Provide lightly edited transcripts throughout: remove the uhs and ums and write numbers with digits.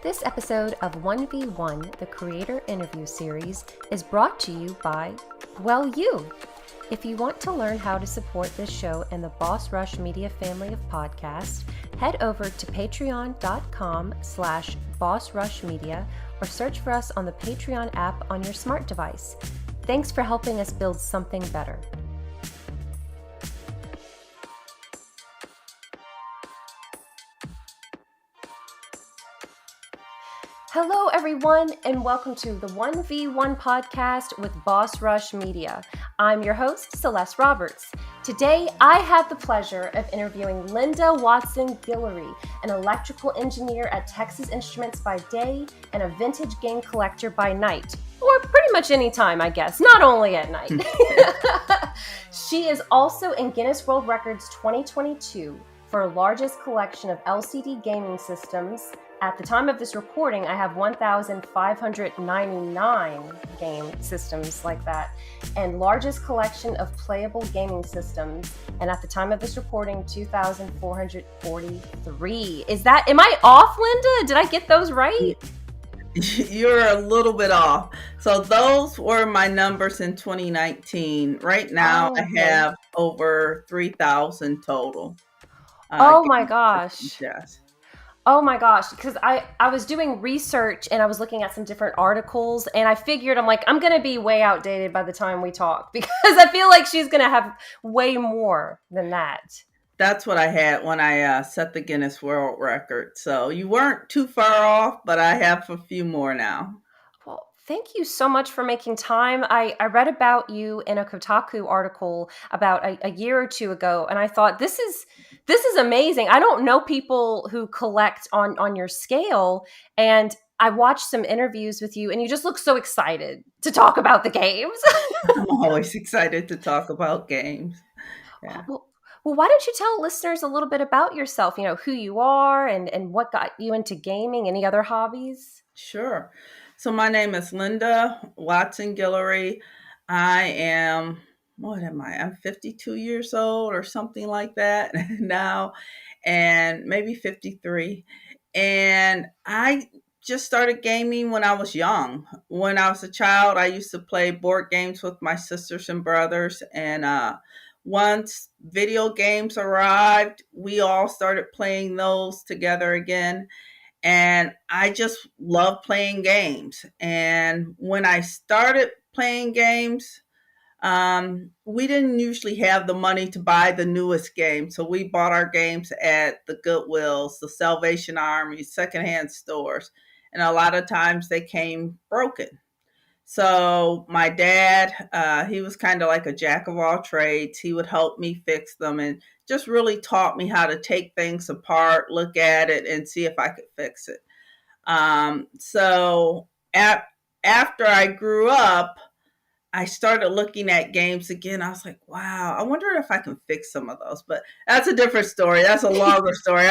This episode of 1v1, the Creator Interview Series, is brought to you by, well, you. If you want to learn how to support this show and the Boss Rush Media family of podcasts, head over to patreon.com/bossrushmedia or search for us on the Patreon app on your smart device. Thanks for helping us build something better. Hello, everyone, and welcome to the 1v1 podcast with Boss Rush Media. I'm your host, Celeste Roberts. Today, I have the pleasure of interviewing Linda Watson Guillory, an electrical engineer at Texas Instruments by day and a vintage game collector by night. Or pretty much any time, I guess, not only at night. She is also in Guinness World Records 2022 for largest collection of LCD gaming systems. At the time of this recording, I have 1,599 game systems like that, and largest collection of playable gaming systems. And at the time of this recording, 2,443. Am I off, Linda? Did I get those right? You're a little bit off. So those were my numbers in 2019. Right now, I have over 3,000 total. Oh my gosh. Yes. Oh my gosh, because I was doing research and I was looking at some different articles and I figured, I'm going to be way outdated by the time we talk because I feel like she's going to have way more than that. That's what I had when I set the Guinness World Record. So you weren't too far off, but I have a few more now. Well, thank you so much for making time. I read about you in a Kotaku article about a year or two ago, and I thought, this is amazing. I don't know people who collect on your scale, and I watched some interviews with you, and you just look so excited to talk about the games. I'm always excited to talk about games. Yeah. Well, why don't you tell listeners a little bit about yourself, who you are and what got you into gaming, any other hobbies? Sure. So my name is Linda Watson Guillory. I am, I'm 52 years old or something like that now, and maybe 53. And I just started gaming when I was young. When I was a child, I used to play board games with my sisters and brothers. And once video games arrived, we all started playing those together again. And I just love playing games. And when I started playing games, we didn't usually have the money to buy the newest game. So we bought our games at the Goodwills, the Salvation Army, secondhand stores. And a lot of times they came broken. So my dad, he was kind of like a jack of all trades. He would help me fix them and just really taught me how to take things apart, look at it, and see if I could fix it. So after I grew up, I started looking at games again. I was like, wow, I wonder if I can fix some of those. But that's a different story. That's a longer story.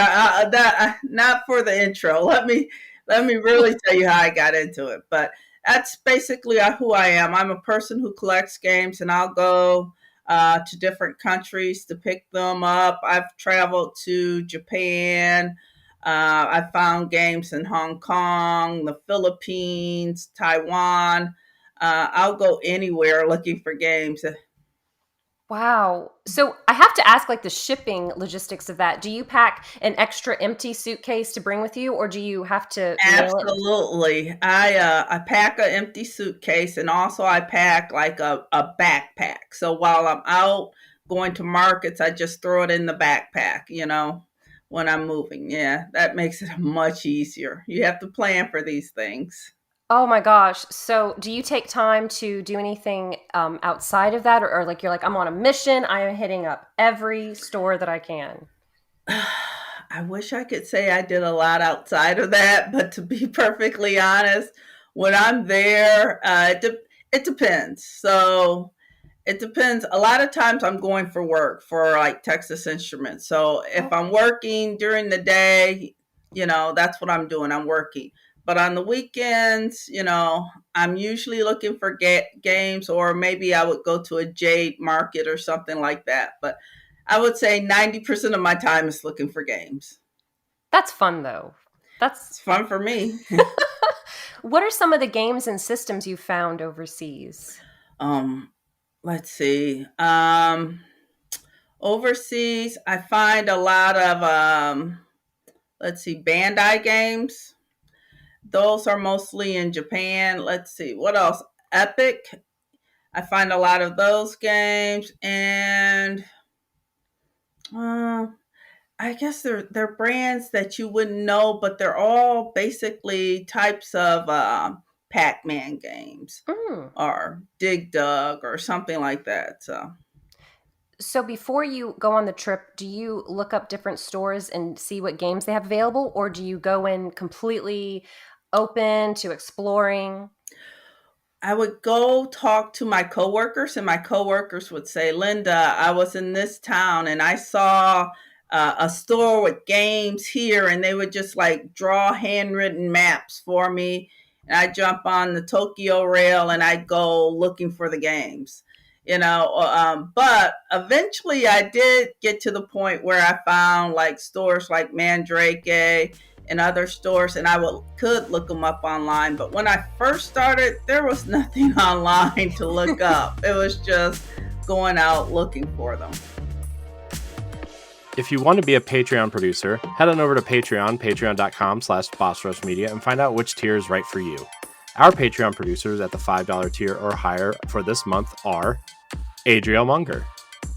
Not for the intro. Let me really tell you how I got into it. But that's basically who I am. I'm a person who collects games, and I'll go to different countries to pick them up. I've traveled to Japan. I found games in Hong Kong, the Philippines, Taiwan. I'll go anywhere looking for games. Wow. So I have to ask, the shipping logistics of that. Do you pack an extra empty suitcase to bring with you, or do you have to mail it? Absolutely. I pack an empty suitcase, and also I pack a backpack. So while I'm out going to markets, I just throw it in the backpack, when I'm moving. Yeah, that makes it much easier. You have to plan for these things. Oh my gosh. So do you take time to do anything outside of that? Or you're like, I'm on a mission. I am hitting up every store that I can. I wish I could say I did a lot outside of that, but to be perfectly honest, when I'm there, it depends. So it depends. A lot of times I'm going for work for Texas Instruments. So if I'm working during the day, that's what I'm doing. I'm working. But on the weekends, I'm usually looking for games, or maybe I would go to a Jade market or something like that. But I would say 90% of my time is looking for games. That's fun, though. It's fun for me. What are some of the games and systems you found overseas? Let's see. Overseas, I find a lot of let's see, Bandai games. Those are mostly in Japan. Let's see, what else? Epic. I find a lot of those games, and uh, I guess they're brands that you wouldn't know, but they're all basically types of Pac-Man games Mm. or Dig Dug or something like that. So before you go on the trip, do you look up different stores and see what games they have available, or do you go in completely open to exploring? I would go talk to my coworkers, and my coworkers would say, "Linda, I was in this town and I saw a store with games here," and they would just like draw handwritten maps for me. And I jump on the Tokyo Rail and I go looking for the games, you know. But eventually, I did get to the point where I found like stores like Mandrake and other stores, and could look them up online. But when I first started, there was nothing online to look up. It was just going out looking for them. If you want to be a Patreon producer, head on over to patreon.com/bossrushmedia, and find out which tier is right for you. Our Patreon producers at the $5 tier or higher for this month are Adriel Munger,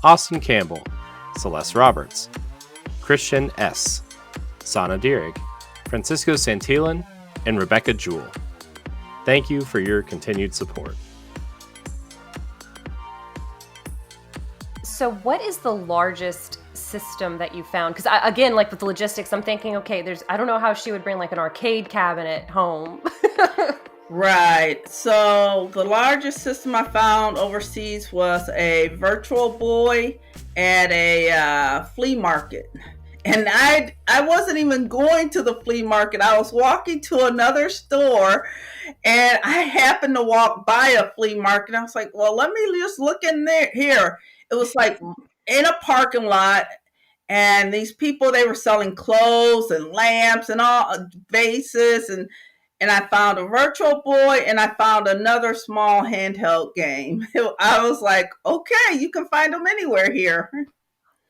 Austin Campbell, Celeste Roberts, Christian S., Sana Dierig, Francisco Santillan, and Rebecca Jewell. Thank you for your continued support. So what is the largest system that you found? Because again, like with the logistics, I'm thinking, okay, I don't know how she would bring like an arcade cabinet home. Right. So the largest system I found overseas was a Virtual Boy at a flea market. And I wasn't even going to the flea market. I was walking to another store, and I happened to walk by a flea market. I was like, well, let me just look in there here. It was like in a parking lot, and these people, they were selling clothes and lamps and all vases, and I found a Virtual Boy, and I found another small handheld game. I was like, okay, you can find them anywhere here.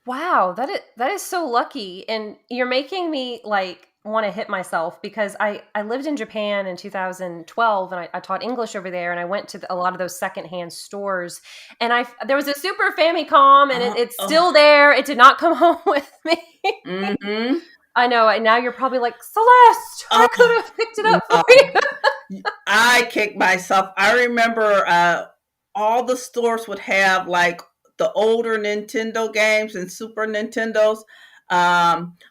Wow, that is so lucky. And you're making me like want to hit myself because I lived in Japan in 2012 and I taught English over there, and I went to a lot of those secondhand stores, and there was a Super Famicom, and it's still there. It did not come home with me. Mm-hmm. I know. And now you're probably like, Celeste, I could have picked it up for you. I kicked myself. I remember all the stores would have like the older Nintendo games and Super Nintendos,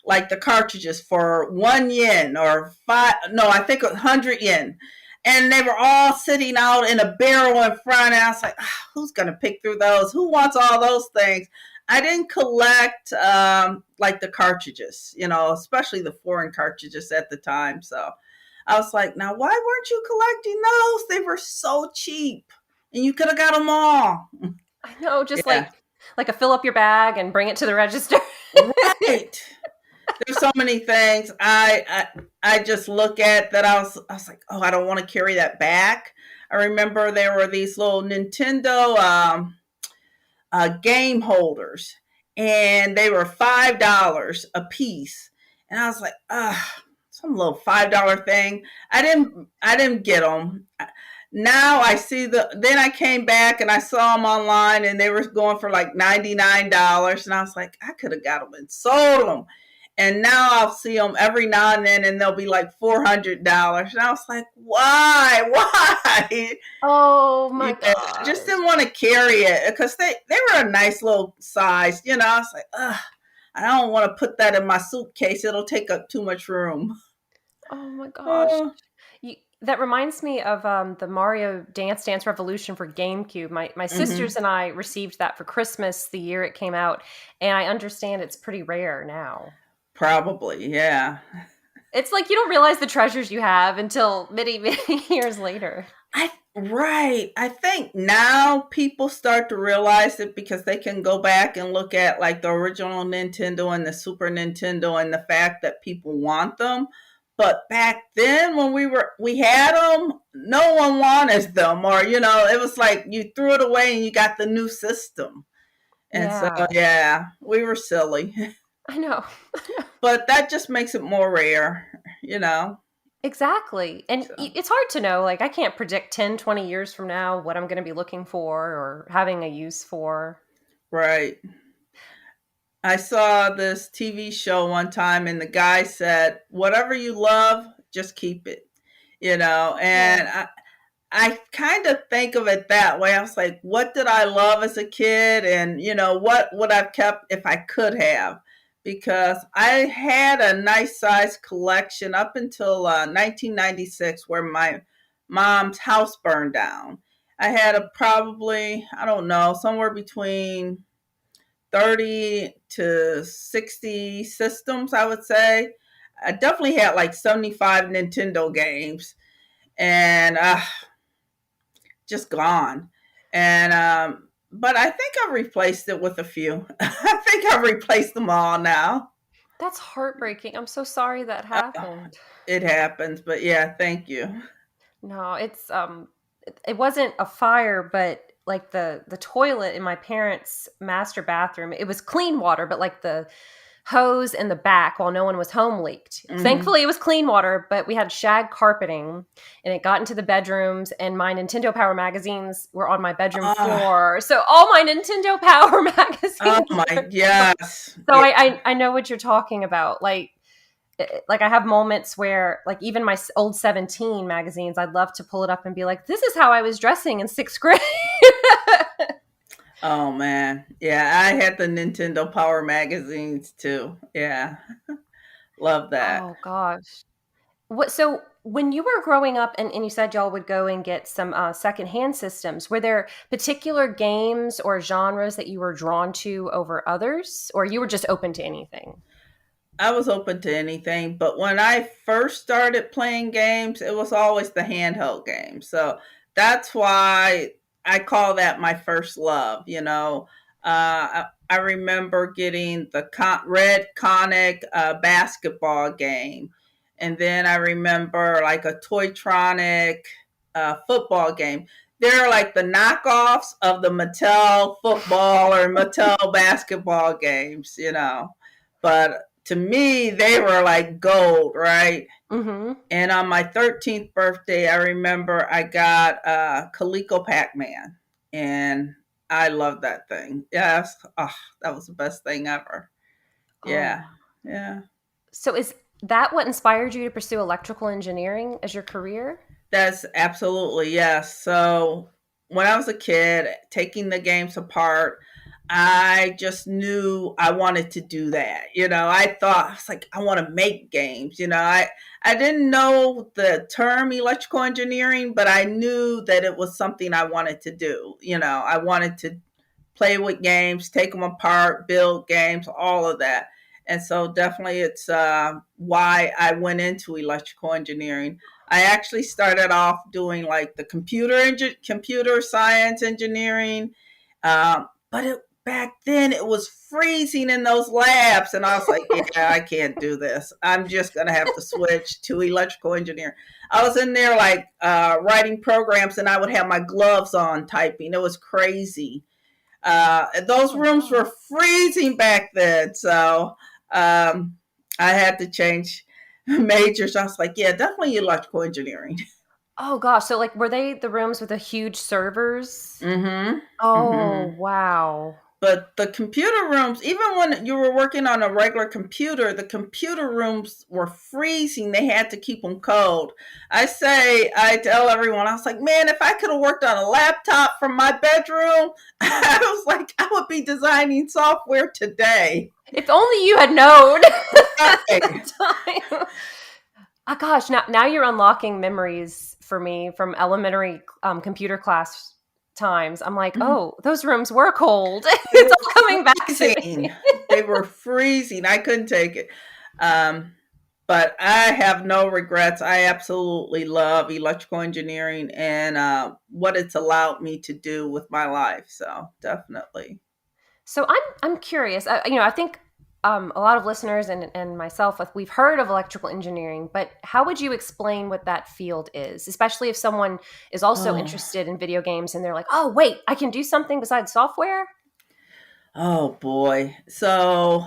like the cartridges for 1 yen or I think 100 yen. And they were all sitting out in a barrel in front. And I was like, who's going to pick through those? Who wants all those things? I didn't collect like the cartridges, especially the foreign cartridges at the time. So I was like, now, why weren't you collecting those? They were so cheap and you could have got them all. I know, just like a fill up your bag and bring it to the register. Right. There's so many things I just look at that I was like, oh, I don't want to carry that back. I remember there were these little Nintendo game holders, and they were $5 a piece. And I was like, some little $5 thing. I didn't get them. Now I see then I came back and I saw them online, and they were going for like $99. And I was like, I could have got them and sold them. And now I'll see them every now and then, and they'll be like $400. And I was like, why? Oh my God. I just didn't want to carry it because they were a nice little size. I was like, I don't want to put that in my suitcase. It'll take up too much room. Oh my gosh. That reminds me of the Mario Dance Dance Revolution for GameCube. My sisters and I received that for Christmas the year it came out, and I understand it's pretty rare now. Probably, yeah. It's like you don't realize the treasures you have until many, many years later. Right. I think now people start to realize it because they can go back and look at like the original Nintendo and the Super Nintendo and the fact that people want them. But back then when we had them, no one wanted them, or it was like you threw it away and you got the new system. And so Yeah, yeah, we were silly. I know. But that just makes it more rare. Exactly. And So it's hard to know. Like, I can't predict 10, 20 years from now what I'm going to be looking for or having a use for. right. I saw this TV show one time and the guy said, whatever you love, just keep it. And Yeah. I kind of think of it that way. I was like, what did I love as a kid? And, what would I've kept if I could have? Because I had a nice size collection up until 1996, where my mom's house burned down. I had probably, I don't know, somewhere between 30 to 60 systems, I would say. I definitely had like 75 Nintendo games. And just gone. And but I think I've replaced it with a few. I think I've replaced them all now. That's heartbreaking. I'm so sorry that Uh, happened. it happens, but yeah, thank you. No, it wasn't a fire, but like the toilet in my parents' master bathroom, it was clean water, but like the hose in the back while no one was home leaked. Hmm. Thankfully, it was clean water, but we had shag carpeting and it got into the bedrooms, and my Nintendo Power magazines were on my bedroom Oh, floor. So all my Nintendo Power oh magazines my, were gone. yes. So Yeah. I know what you're talking about. Like I have moments where like even my old 17 magazines, I'd love to pull it up and be like, this is how I was dressing in 6th grade. Oh man. Yeah, I had the Nintendo Power magazines too. Yeah. Love that. Oh gosh. So when you were growing up and you said y'all would go and get some secondhand systems, were there particular games or genres that you were drawn to over others, or you were just open to anything? I was open to anything, but when I first started playing games, it was always the handheld games. So that's why I call that my first love. I remember getting the red Conic basketball game. And then I remember like a Toytronic football game. They're like the knockoffs of the Mattel football or Mattel basketball games. But to me, they were like gold, right? Mm-hmm. And on my 13th birthday, I remember I got Coleco Pac-Man, and I loved that thing. Yes, oh, that was the best thing ever. Oh, Yeah, yeah. so is that what inspired you to pursue electrical engineering as your career? That's absolutely yes. So when I was a kid, taking the games apart, I just knew I wanted to do that. I was like, I want to make games. I didn't know the term electrical engineering, but I knew that it was something I wanted to do. I wanted to play with games, take them apart, build games, all of that. And so definitely it's why I went into electrical engineering. I actually started off doing like the computer science engineering, but back then it was freezing in those labs, and I was like, yeah, I can't do this. I'm just gonna have to switch to electrical engineering. I was in there like writing programs, and I would have my gloves on typing. It was crazy. Oh Those my rooms God. were freezing back then, so I had to change majors. I was like, yeah, definitely electrical engineering. Oh gosh. So like were they the rooms with the huge servers? Mm-hmm. Oh, Mm-hmm. wow. But the computer rooms, even when you were working on a regular computer, the computer rooms were freezing. They had to keep them cold. I tell everyone, I was like, man, if I could have worked on a laptop from my bedroom, I was like, I would be designing software today. If only you had known at Right. that time. Oh gosh, now you're unlocking memories for me from elementary computer class times. I'm like, Mhm. oh, those rooms were cold. They It's were all coming back to freezing. me. They were freezing. I couldn't take it. Um, but I have no regrets. I absolutely love electrical engineering and what it's allowed me to do with my life. So definitely. So I'm curious. I think a lot of listeners and myself, we've heard of electrical engineering, but how would you explain what that field is, especially if someone is also interested in video games and they're like, oh, wait, I can do something besides software? Oh boy. So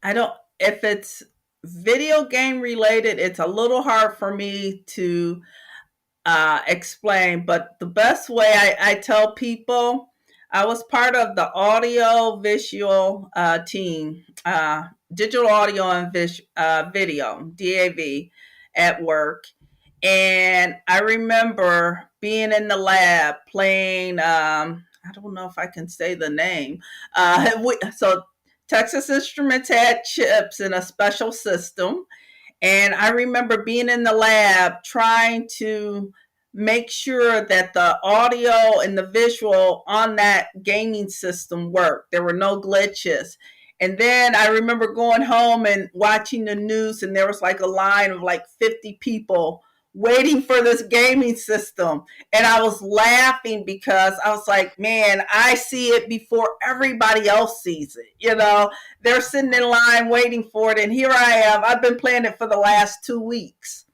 if it's video game related, it's a little hard for me to explain, but the best way I tell people, I was part of the audio visual team, digital audio and video, DAV, at work. And I remember being in the lab playing, I don't know if I can say the name. So Texas Instruments had chips in a special system. And I remember being in the lab trying to make sure that the audio and the visual on that gaming system worked. There were no glitches. And then I remember going home and watching the news, and there was like a line of like 50 people waiting for this gaming system. And I was laughing because I was like, man, I see it before everybody else sees it. You know, they're sitting in line waiting for it. And here I am. I've been playing it for the last 2 weeks.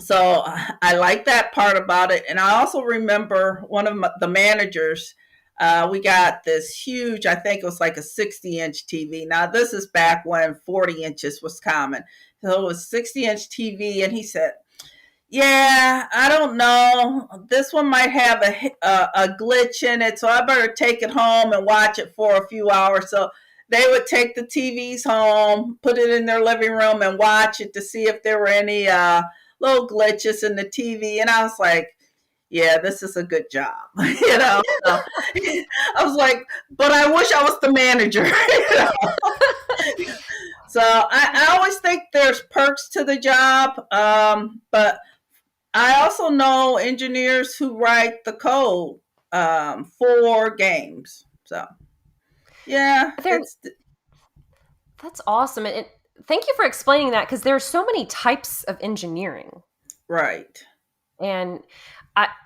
So I like that part about it. And I also remember one of the managers, we got this huge, I think it was like a 60-inch TV. Now, this is back when 40 inches was common. So it was 60-inch TV. And he said, yeah, I don't know. This one might have a glitch in it. So I better take it home and watch it for a few hours. So they would take the TVs home, put it in their living room and watch it to see if there were any little glitches in the TV. And I was like, yeah, this is a good job. You know, so I was like, but I wish I was the manager. You know? So I always think there's perks to the job. But I also know engineers who write the code for games. So, yeah. That's awesome. Thank you for explaining that, because there are so many types of engineering. Right. And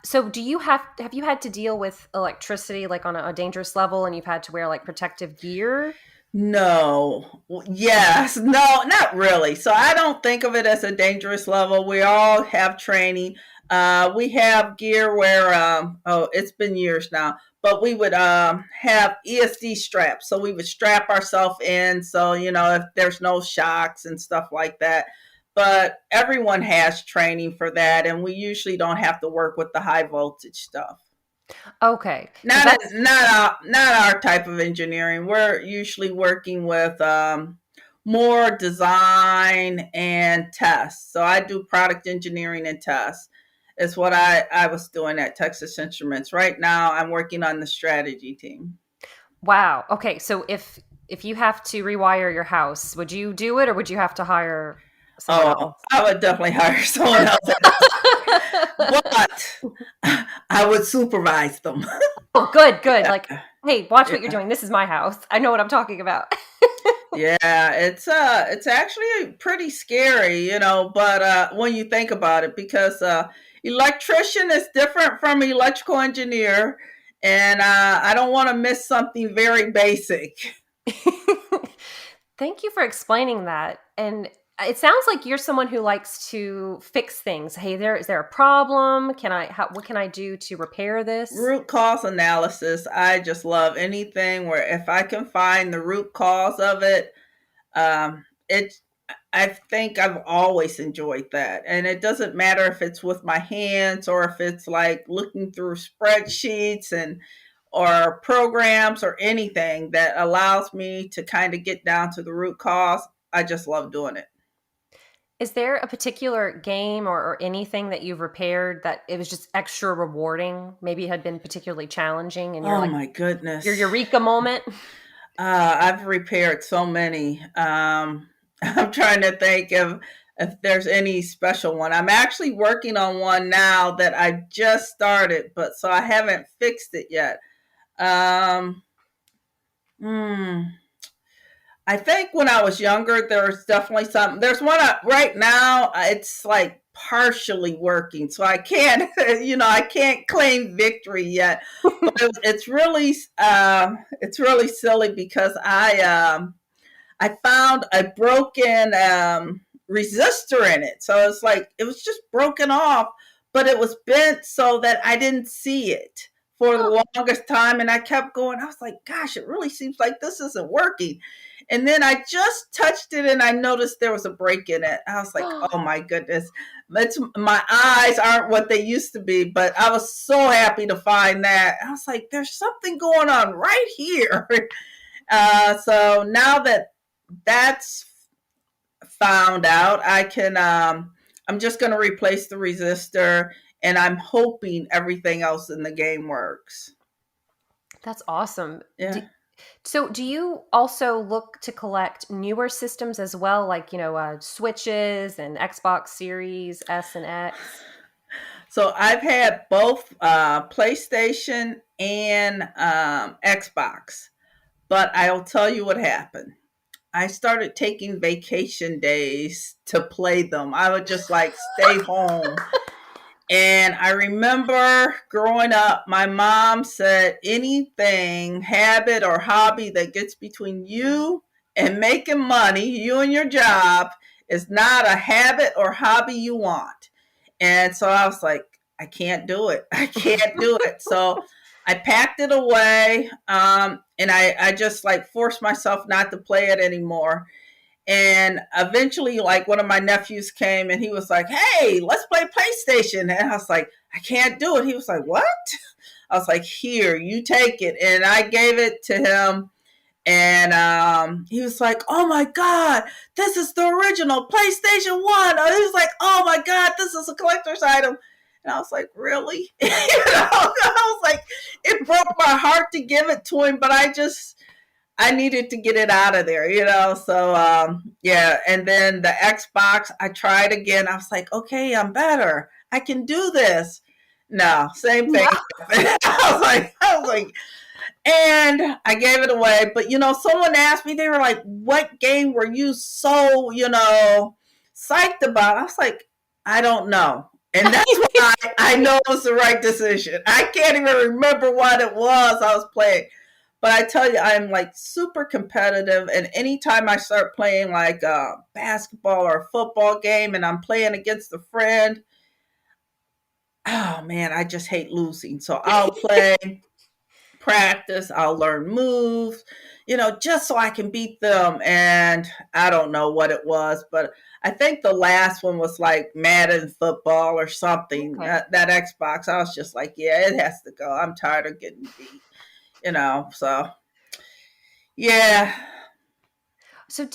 so have you had to deal with electricity like on a dangerous level, and you've had to wear like protective gear? No. Yes. No, not really. So I don't think of it as a dangerous level. We all have training. We have gear where, it's been years now, but we would have ESD straps. So we would strap ourselves in. So, you know, if there's no shocks and stuff like that. But everyone has training for that. And we usually don't have to work with the high voltage stuff. Okay. Not our type of engineering. We're usually working with more design and tests. So I do product engineering and tests. Is what I was doing at Texas Instruments. Right now, I'm working on the strategy team. Wow. Okay. So if you have to rewire your house, would you do it, or would you have to hire someone else? I would definitely hire someone else. But I would supervise them. Oh, good. Yeah. Like, hey, watch what you're doing. This is my house. I know what I'm talking about. Yeah, it's actually pretty scary, you know, but when you think about it, because electrician is different from electrical engineer, and I don't want to miss something very basic. Thank you for explaining that. And it sounds like you're someone who likes to fix things. Hey, is there a problem? What can I do to repair this? Root cause analysis. I just love anything where if I can find the root cause of it, I think I've always enjoyed that. And it doesn't matter if it's with my hands or if it's like looking through spreadsheets or programs or anything that allows me to kind of get down to the root cause. I just love doing it. Is there a particular game or anything that you've repaired that it was just extra rewarding? Maybe it had been particularly challenging, and you're my goodness, your eureka moment. I've repaired so many. I'm trying to think of if there's any special one. I'm actually working on one now that I just started, but so I haven't fixed it yet. I think when I was younger, there's definitely something. There's one right now. It's like partially working, so I can't, I can't claim victory yet. But it's really silly because I found a broken resistor in it, so it's like it was just broken off, but it was bent so that I didn't see it for the longest time, and I kept going. I was like, "Gosh, it really seems like this isn't working." And then I just touched it and I noticed there was a break in it. I was like, oh my goodness. My eyes aren't what they used to be, but I was so happy to find that. I was like, there's something going on right here. So now that that's found out, I'm just going to replace the resistor, and I'm hoping everything else in the game works. That's awesome. Yeah. So do you also look to collect newer systems as well, like, Switches and Xbox Series S and X? So I've had both PlayStation and Xbox, but I'll tell you what happened. I started taking vacation days to play them. I would just like stay home. And I remember growing up, my mom said, anything, habit, or hobby that gets between you and making money, you and your job, is not a habit or hobby you want. And so I was like, I can't do it. I can't do it. So I packed it away, and I just like forced myself not to play it anymore. And eventually, like, one of my nephews came and he was like, hey, let's play PlayStation. And I was like, I can't do it. He was like, what? I was like, here, you take it. And I gave it to him. And he was like, oh my God, this is the original PlayStation 1. He was like, oh my God, this is a collector's item. And I was like, really? I was like, it broke my heart to give it to him, but I needed to get it out of there, So, yeah. And then the Xbox, I tried again. I was like, okay, I'm better. I can do this. No, same thing. No. I was like, and I gave it away. But, someone asked me, they were like, what game were you so, psyched about? I was like, I don't know. And that's why I know it was the right decision. I can't even remember what it was I was playing. But I tell you, I'm like super competitive. And anytime I start playing like a basketball or a football game and I'm playing against a friend, oh man, I just hate losing. So I'll play, practice, I'll learn moves, just so I can beat them. And I don't know what it was, but I think the last one was like Madden football or something. Okay. That Xbox, I was just like, yeah, it has to go. I'm tired of getting beat. So yeah. So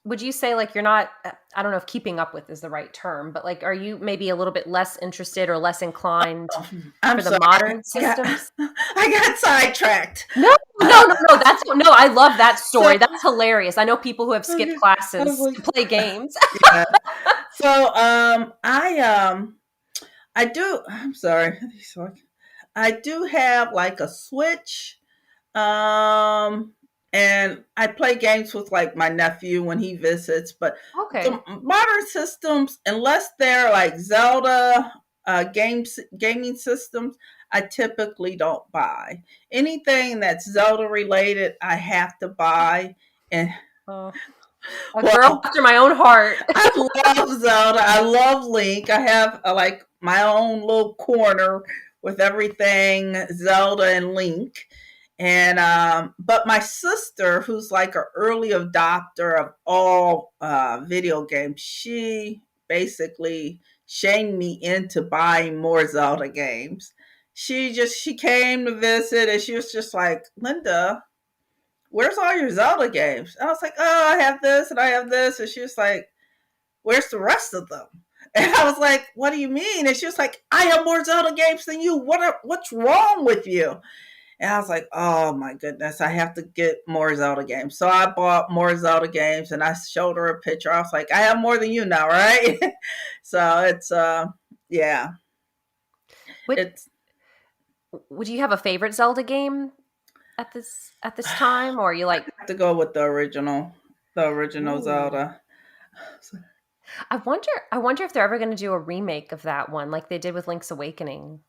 would you say like you're not, I don't know if keeping up with is the right term, but like, are you maybe a little bit less interested or less inclined for the modern systems? I got sidetracked. No, I love that story. That's hilarious. I know people who have skipped classes to play games. Yeah. So, I do, I'm sorry. I do have like a Switch, and I play games with like my nephew when he visits. But the modern systems, unless they're like Zelda gaming systems, I typically don't buy. Anything that's Zelda related, I have to buy. And girl after my own heart. I love Zelda. I love Link. I have like my own little corner with everything Zelda and Link. And but my sister, who's like an early adopter of all video games, she basically shamed me into buying more Zelda games. She came to visit and she was just like, Linda, where's all your Zelda games? And I was like, oh, I have this and I have this. And she was like, where's the rest of them? And I was like, what do you mean? And she was like, I have more Zelda games than you. What's wrong with you? And I was like, oh my goodness, I have to get more Zelda games. So I bought more Zelda games and I showed her a picture. I was like, I have more than you now, right? So it's, yeah. Would you have a favorite Zelda game at this time, or you like? I have to go with the original Ooh. Zelda. I wonder if they're ever going to do a remake of that one, like they did with Link's Awakening.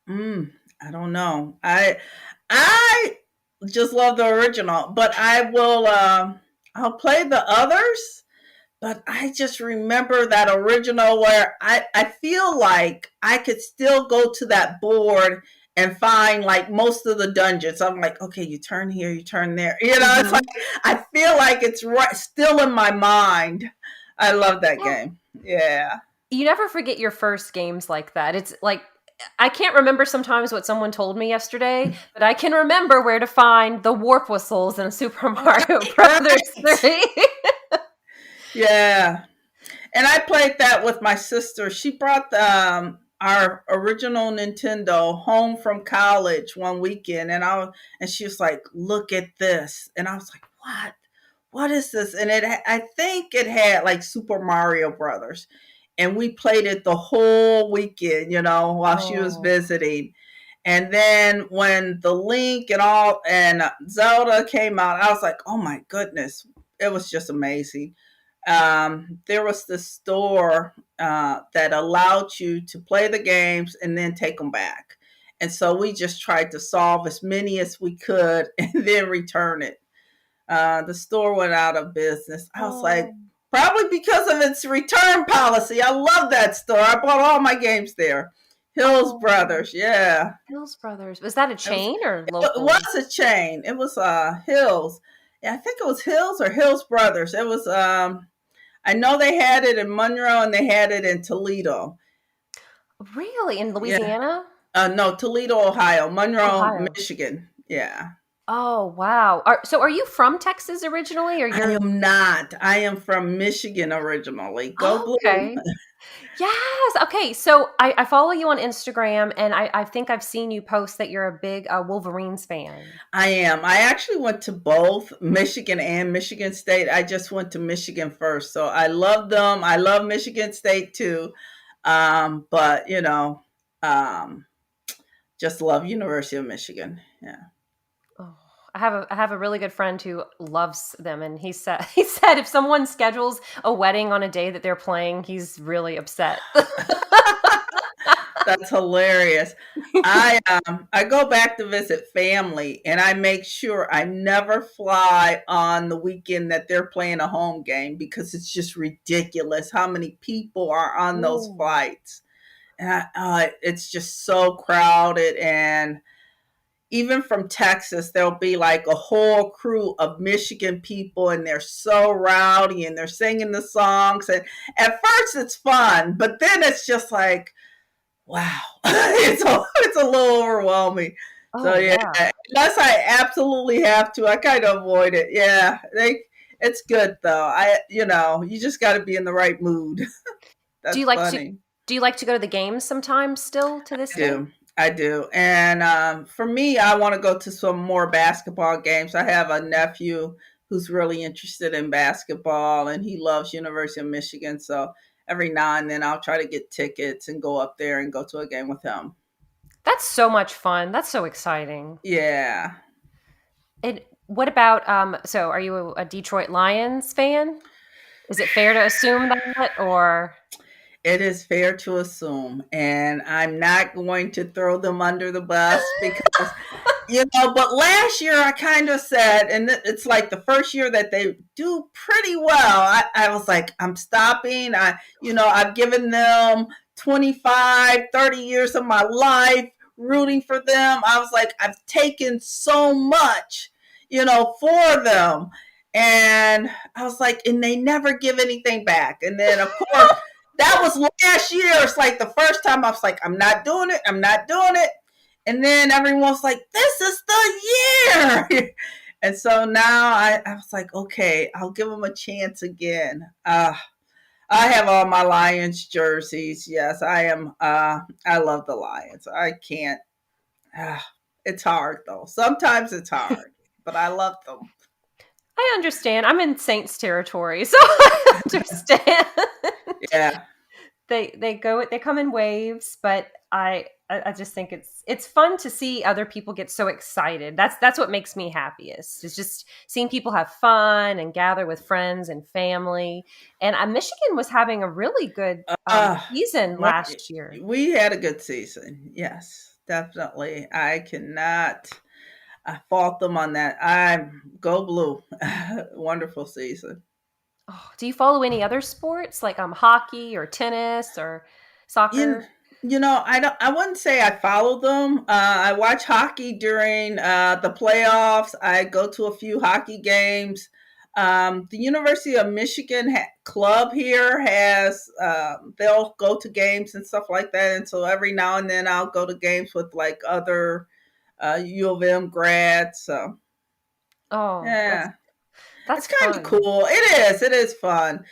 I don't know. I just love the original, but I'll play the others. But I just remember that original where I feel like I could still go to that board and find like most of the dungeons. I'm like, okay, you turn here, you turn there. It's like I feel like it's right still in my mind. I love that game. Yeah. You never forget your first games like that. It's like I can't remember sometimes what someone told me yesterday, but I can remember where to find the warp whistles in Super Mario Brothers 3. Yeah. And I played that with my sister. She brought our original Nintendo home from college one weekend, and she was like, "Look at this," and I was like, "What? What is this?" And I think it had like Super Mario Brothers, and we played it the whole weekend, while she was visiting. And then when the Link and Zelda came out, I was like, "Oh my goodness!" It was just amazing. There was this store that allowed you to play the games and then take them back. And so we just tried to solve as many as we could and then return it. The store went out of business. I was like, probably because of its return policy. I love that store. I bought all my games there. Hills Brothers, yeah. Hills Brothers. Was that a chain or local? It was a chain. It was Hills. Yeah, I think it was Hills or Hills Brothers. It was I know they had it in Monroe and they had it in Toledo. Really? In Louisiana? Yeah. No, Toledo, Ohio. Monroe, Michigan. Yeah. Oh, wow. So are you from Texas originally? Or I am not. I am from Michigan originally. Go Blue. Yes. Okay. So I follow you on Instagram, and I think I've seen you post that you're a big Wolverines fan. I am. I actually went to both Michigan and Michigan State. I just went to Michigan first. So I love them. I love Michigan State too. But, just love University of Michigan. Yeah. Oh, I have a really good friend who loves them, and he said if someone schedules a wedding on a day that they're playing, he's really upset. That's hilarious. I go back to visit family, and I make sure I never fly on the weekend that they're playing a home game because it's just ridiculous how many people are on those flights, and it's just so crowded. And even from Texas, there'll be like a whole crew of Michigan people, and they're so rowdy and they're singing the songs. And at first it's fun, but then it's just like, wow, it's a little overwhelming. So yeah, unless I absolutely have to, I kind of avoid it. Yeah, it's good though. You just got to be in the right mood. That's funny. Do you like to go to the games sometimes still to this day? I do. And for me, I want to go to some more basketball games. I have a nephew who's really interested in basketball, and he loves University of Michigan. So every now and then I'll try to get tickets and go up there and go to a game with him. That's so much fun. That's so exciting. Yeah. And what about, so are you a Detroit Lions fan? Is it fair to assume that, or? It is fair to assume, and I'm not going to throw them under the bus because, but last year I kind of said, and it's like the first year that they do pretty well. I was like, I'm stopping. I've given them 25, 30 years of my life rooting for them. I was like, I've taken so much, for them. And I was like, and they never give anything back. And then, of course, that was last year. It's like the first time I was like, I'm not doing it. I'm not doing it. And then everyone's like, this is the year. And so now I was like, okay, I'll give them a chance again. I have all my Lions jerseys. Yes, I am. I love the Lions. I can't. It's hard though. Sometimes it's hard, but I love them. I understand. I'm in Saints territory, so I understand. Yeah. They come in waves, but I just think it's fun to see other people get so excited. That's what makes me happiest. It's just seeing people have fun and gather with friends and family. And Michigan was having a really good season last year. We had a good season. Yes, definitely. I cannot fault them on that. Go blue. Wonderful season. Oh, do you follow any other sports like hockey or tennis or soccer? I wouldn't say I follow them. I watch hockey during the playoffs. I go to a few hockey games. The University of Michigan club here has, they'll go to games and stuff like that. And so every now and then I'll go to games with like other U of M grads. So, Oh, yeah. That's it's kind of cool. It is fun.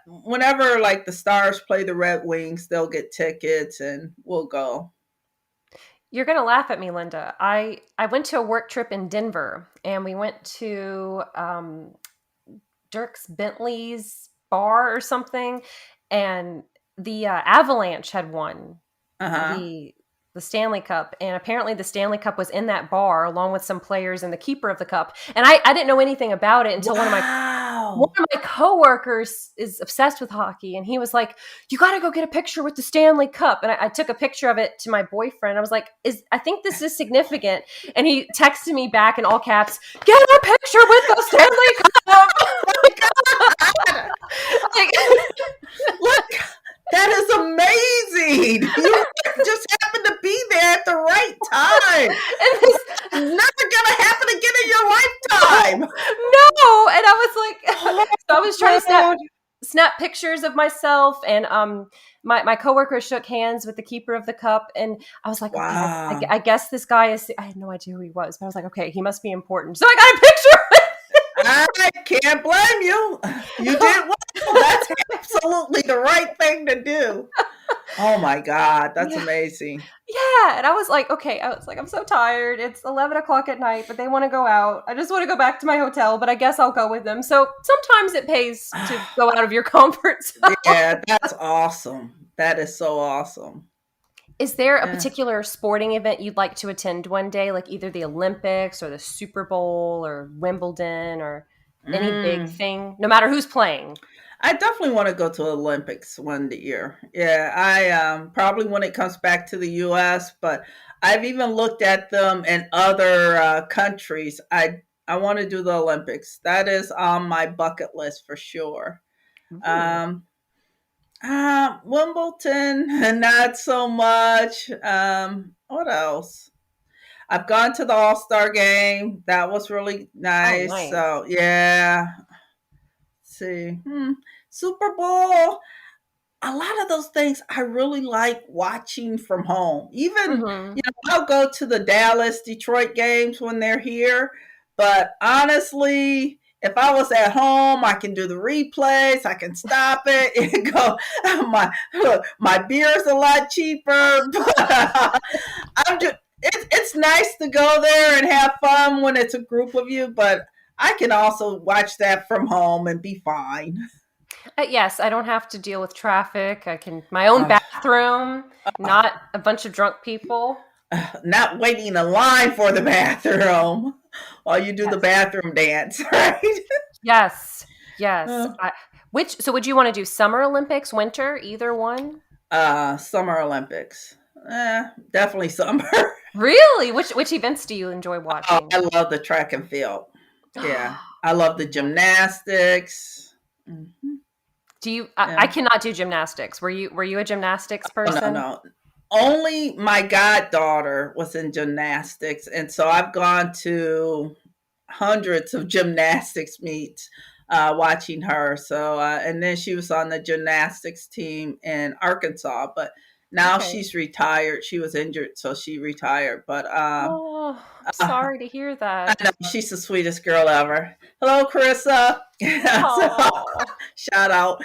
Whenever like the Stars play the Red Wings, they'll get tickets and we'll go. You're going to laugh at me, Linda. I went to a work trip in Denver, and we went to Dirks Bentley's bar or something, and the Avalanche had won the Stanley Cup, and apparently the Stanley Cup was in that bar along with some players and the keeper of the cup. And I didn't know anything about it until one of my coworkers is obsessed with hockey, and he was like, "You got to go get a picture with the Stanley Cup." And I took a picture of it to my boyfriend. I was like, I think this is significant. And he texted me back in all caps, "Get a picture with the Stanley Cup." Look, that is amazing. You just happened to be there at the right time. And it's never gonna happen again in your lifetime. No. And I was like, so I was trying to snap pictures of myself, and my coworker shook hands with the keeper of the cup, and I was like, wow. Okay, I guess this guy is. I had no idea who he was, but I was like, okay, he must be important. So I got a picture. I can't blame you. You did well. That's absolutely the right thing to do. Oh my God, that's amazing. Yeah, and I was like, okay, I'm so tired. It's 11 o'clock at night, but they want to go out. I just want to go back to my hotel, but I guess I'll go with them. So sometimes it pays to go out of your comfort zone. Yeah, that's awesome. That is so awesome. Is there a particular sporting event you'd like to attend one day, like either the Olympics or the Super Bowl or Wimbledon or any big thing, no matter who's playing? I definitely want to go to Olympics one year. Yeah, I probably when it comes back to the U.S., but I've even looked at them in other countries. I want to do the Olympics. That is on my bucket list for sure. Wimbledon, not so much. What else? I've gone to the All-Star game. That was really nice. Oh, nice. So yeah. Let's see. Super Bowl. A lot of those things I really like watching from home. Even, I'll go to the Dallas, Detroit games when they're here. But honestly, if I was at home, I can do the replays. I can stop it and go. My beer's a lot cheaper. But it's nice to go there and have fun when it's a group of you. But I can also watch that from home and be fine. Yes, I don't have to deal with traffic. I can my own bathroom, not a bunch of drunk people. Not waiting in line for the bathroom while you do the bathroom dance, right? Yes. So would you want to do Summer Olympics, winter, either one? Summer Olympics. Definitely summer. Really? Which events do you enjoy watching? I love the track and field. Yeah. I love the gymnastics. Mm-hmm. Do you? I cannot do gymnastics. Were you a gymnastics person? No. Only my goddaughter was in gymnastics, and so I've gone to hundreds of gymnastics meets watching her. So, and then she was on the gymnastics team in Arkansas, but now she's retired. She was injured, so she retired. But I'm sorry to hear that. I know, she's the sweetest girl ever. Hello, Carissa. So, shout out.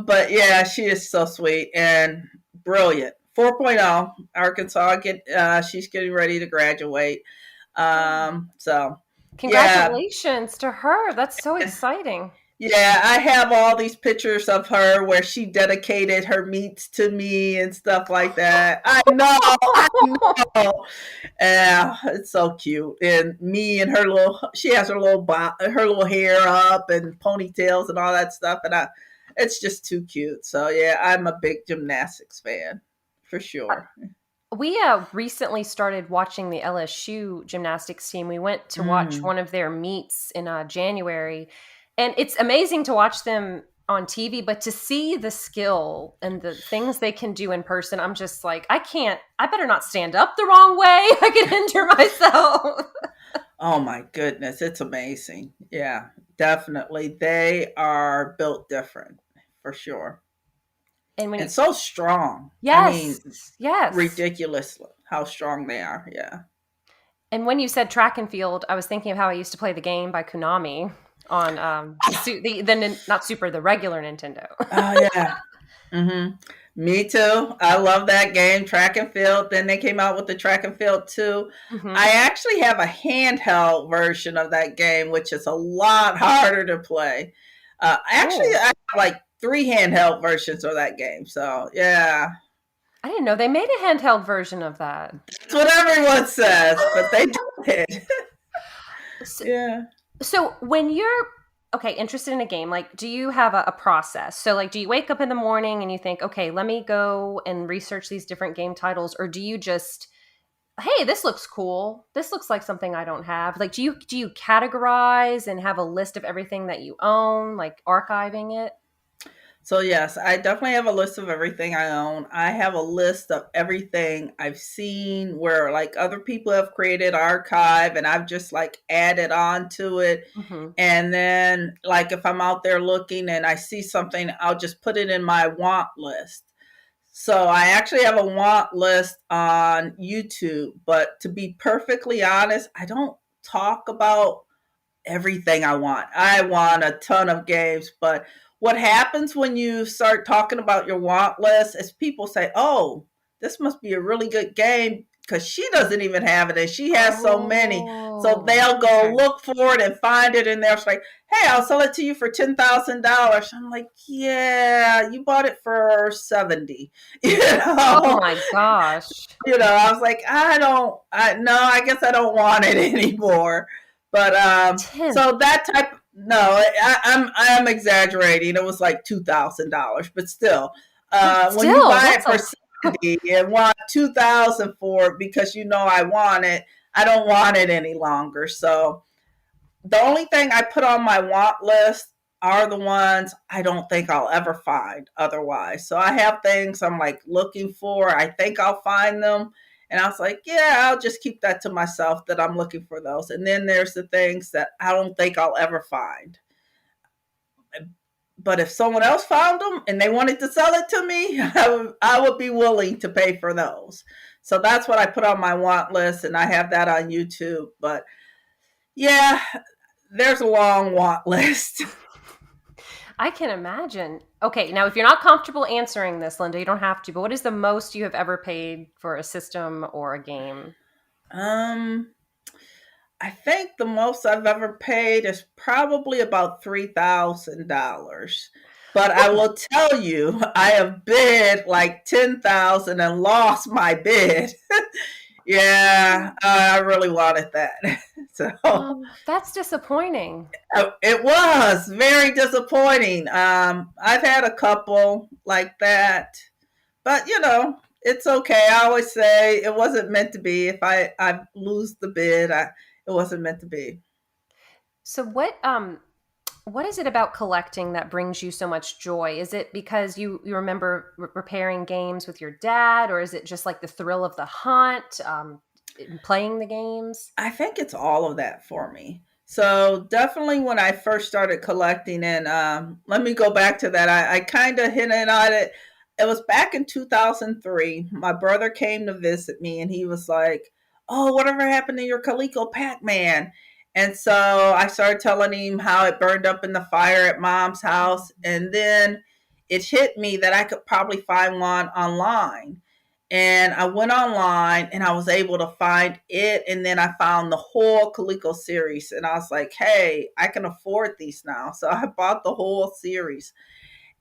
But yeah, she is so sweet and brilliant. 4.0 Arkansas. She's getting ready to graduate. So congratulations to her. That's so exciting. Yeah, I have all these pictures of her where she dedicated her meats to me and stuff like that. I know. Yeah, it's so cute. And me and her she has her little hair up and ponytails and all that stuff. And it's just too cute. So yeah, I'm a big gymnastics fan for sure. We recently started watching the LSU gymnastics team. We went to watch Mm. one of their meets in January, and it's amazing to watch them on TV, but to see the skill and the things they can do in person, I'm just like, I better not stand up the wrong way. I can injure myself. Oh my goodness, it's amazing. Yeah, definitely. They are built different for sure. And when And so strong. I mean, yes. ridiculous how strong they are. Yeah. And when you said track and field, I was thinking of how I used to play the game by Konami on the regular Nintendo. Oh yeah. Mm-hmm. Me too. I love that game, track and field. Then they came out with the track and field too. Mm-hmm. I actually have a handheld version of that game, which is a lot harder to play. I have like 3 handheld versions of that game. So yeah. I didn't know they made a handheld version of that. That's what everyone says, but they did. Yeah. So when you're interested in a game, like, do you have a process? So like, do you wake up in the morning and you think, okay, let me go and research these different game titles? Or do you just, hey, this looks cool. This looks like something I don't have. Like, do you categorize and have a list of everything that you own, like archiving it? So yes, I definitely have a list of everything I own. I have a list of everything I've seen where like other people have created archive and I've just like added on to it. Mm-hmm. And then like if I'm out there looking and I see something, I'll just put it in my want list. So I actually have a want list on YouTube, but to be perfectly honest, I don't talk about everything I want. I want a ton of games, but what happens when you start talking about your want list is people say, "Oh, this must be a really good game because she doesn't even have it and she has so many." So they'll go look for it and find it, and they're like, "Hey, I'll sell it to you for $10,000." I'm like, "Yeah, you bought it for 70." Oh my gosh! I was like, I guess I don't want it anymore. But so that type. No, I'm exaggerating. It was like $2,000, but still, when you buy it for 70 and want 2,000 for it because I want it, I don't want it any longer. So the only thing I put on my want list are the ones I don't think I'll ever find otherwise. So I have things I'm like looking for. I think I'll find them. And I was like, yeah, I'll just keep that to myself that I'm looking for those. And then there's the things that I don't think I'll ever find. But if someone else found them and they wanted to sell it to me, I would be willing to pay for those. So that's what I put on my want list, and I have that on YouTube. But yeah, there's a long want list. I can imagine. Okay, now if you're not comfortable answering this, Linda, you don't have to, but what is the most you have ever paid for a system or a game? I think the most I've ever paid is probably about $3,000. But I will tell you, I have bid like 10,000 and lost my bid. Yeah, I really wanted that. So that's disappointing. It was very disappointing. I've had a couple like that, but it's okay. I always say it wasn't meant to be. If I lose the bid, it wasn't meant to be. So what is it about collecting that brings you so much joy? Is it because you remember repairing games with your dad, or is it just like the thrill of the hunt, playing the games? I think it's all of that for me. So definitely when I first started collecting, and let me go back to that. I kind of hinted at it. It was back in 2003. My brother came to visit me, and he was like, "Oh, whatever happened to your Coleco Pac-Man?" And so I started telling him how it burned up in the fire at Mom's house. And then it hit me that I could probably find one online. And I went online and I was able to find it. And then I found the whole Coleco series. And I was like, hey, I can afford these now. So I bought the whole series.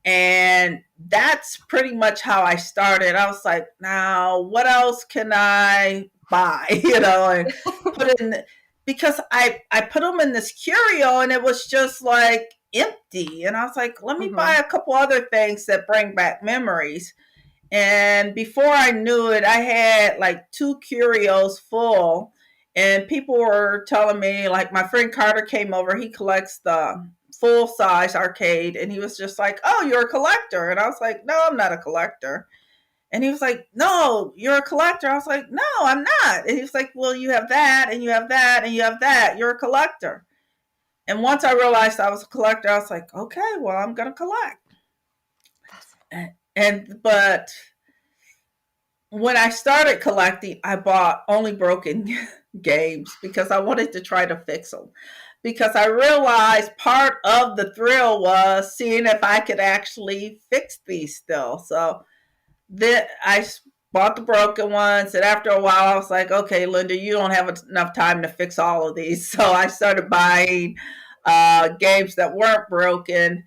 And that's pretty much how I started. I was like, now what else can I buy? And put in, because I put them in this curio and it was just like empty. And I was like, let me buy a couple other things that bring back memories. And before I knew it, I had like 2 curios full. And people were telling me, like, my friend Carter came over. He collects the full size arcade. And he was just like, oh, you're a collector. And I was like, no, I'm not a collector. And he was like, no, you're a collector. I was like, no, I'm not. And he was like, well, you have that and you have that and you have that. You're a collector. And once I realized I was a collector, I was like, okay, well, I'm going to collect. But when I started collecting, I bought only broken games because I wanted to try to fix them. Because I realized part of the thrill was seeing if I could actually fix these still. So then I bought the broken ones. And after a while, I was like, okay, Linda, you don't have enough time to fix all of these. So I started buying games that weren't broken.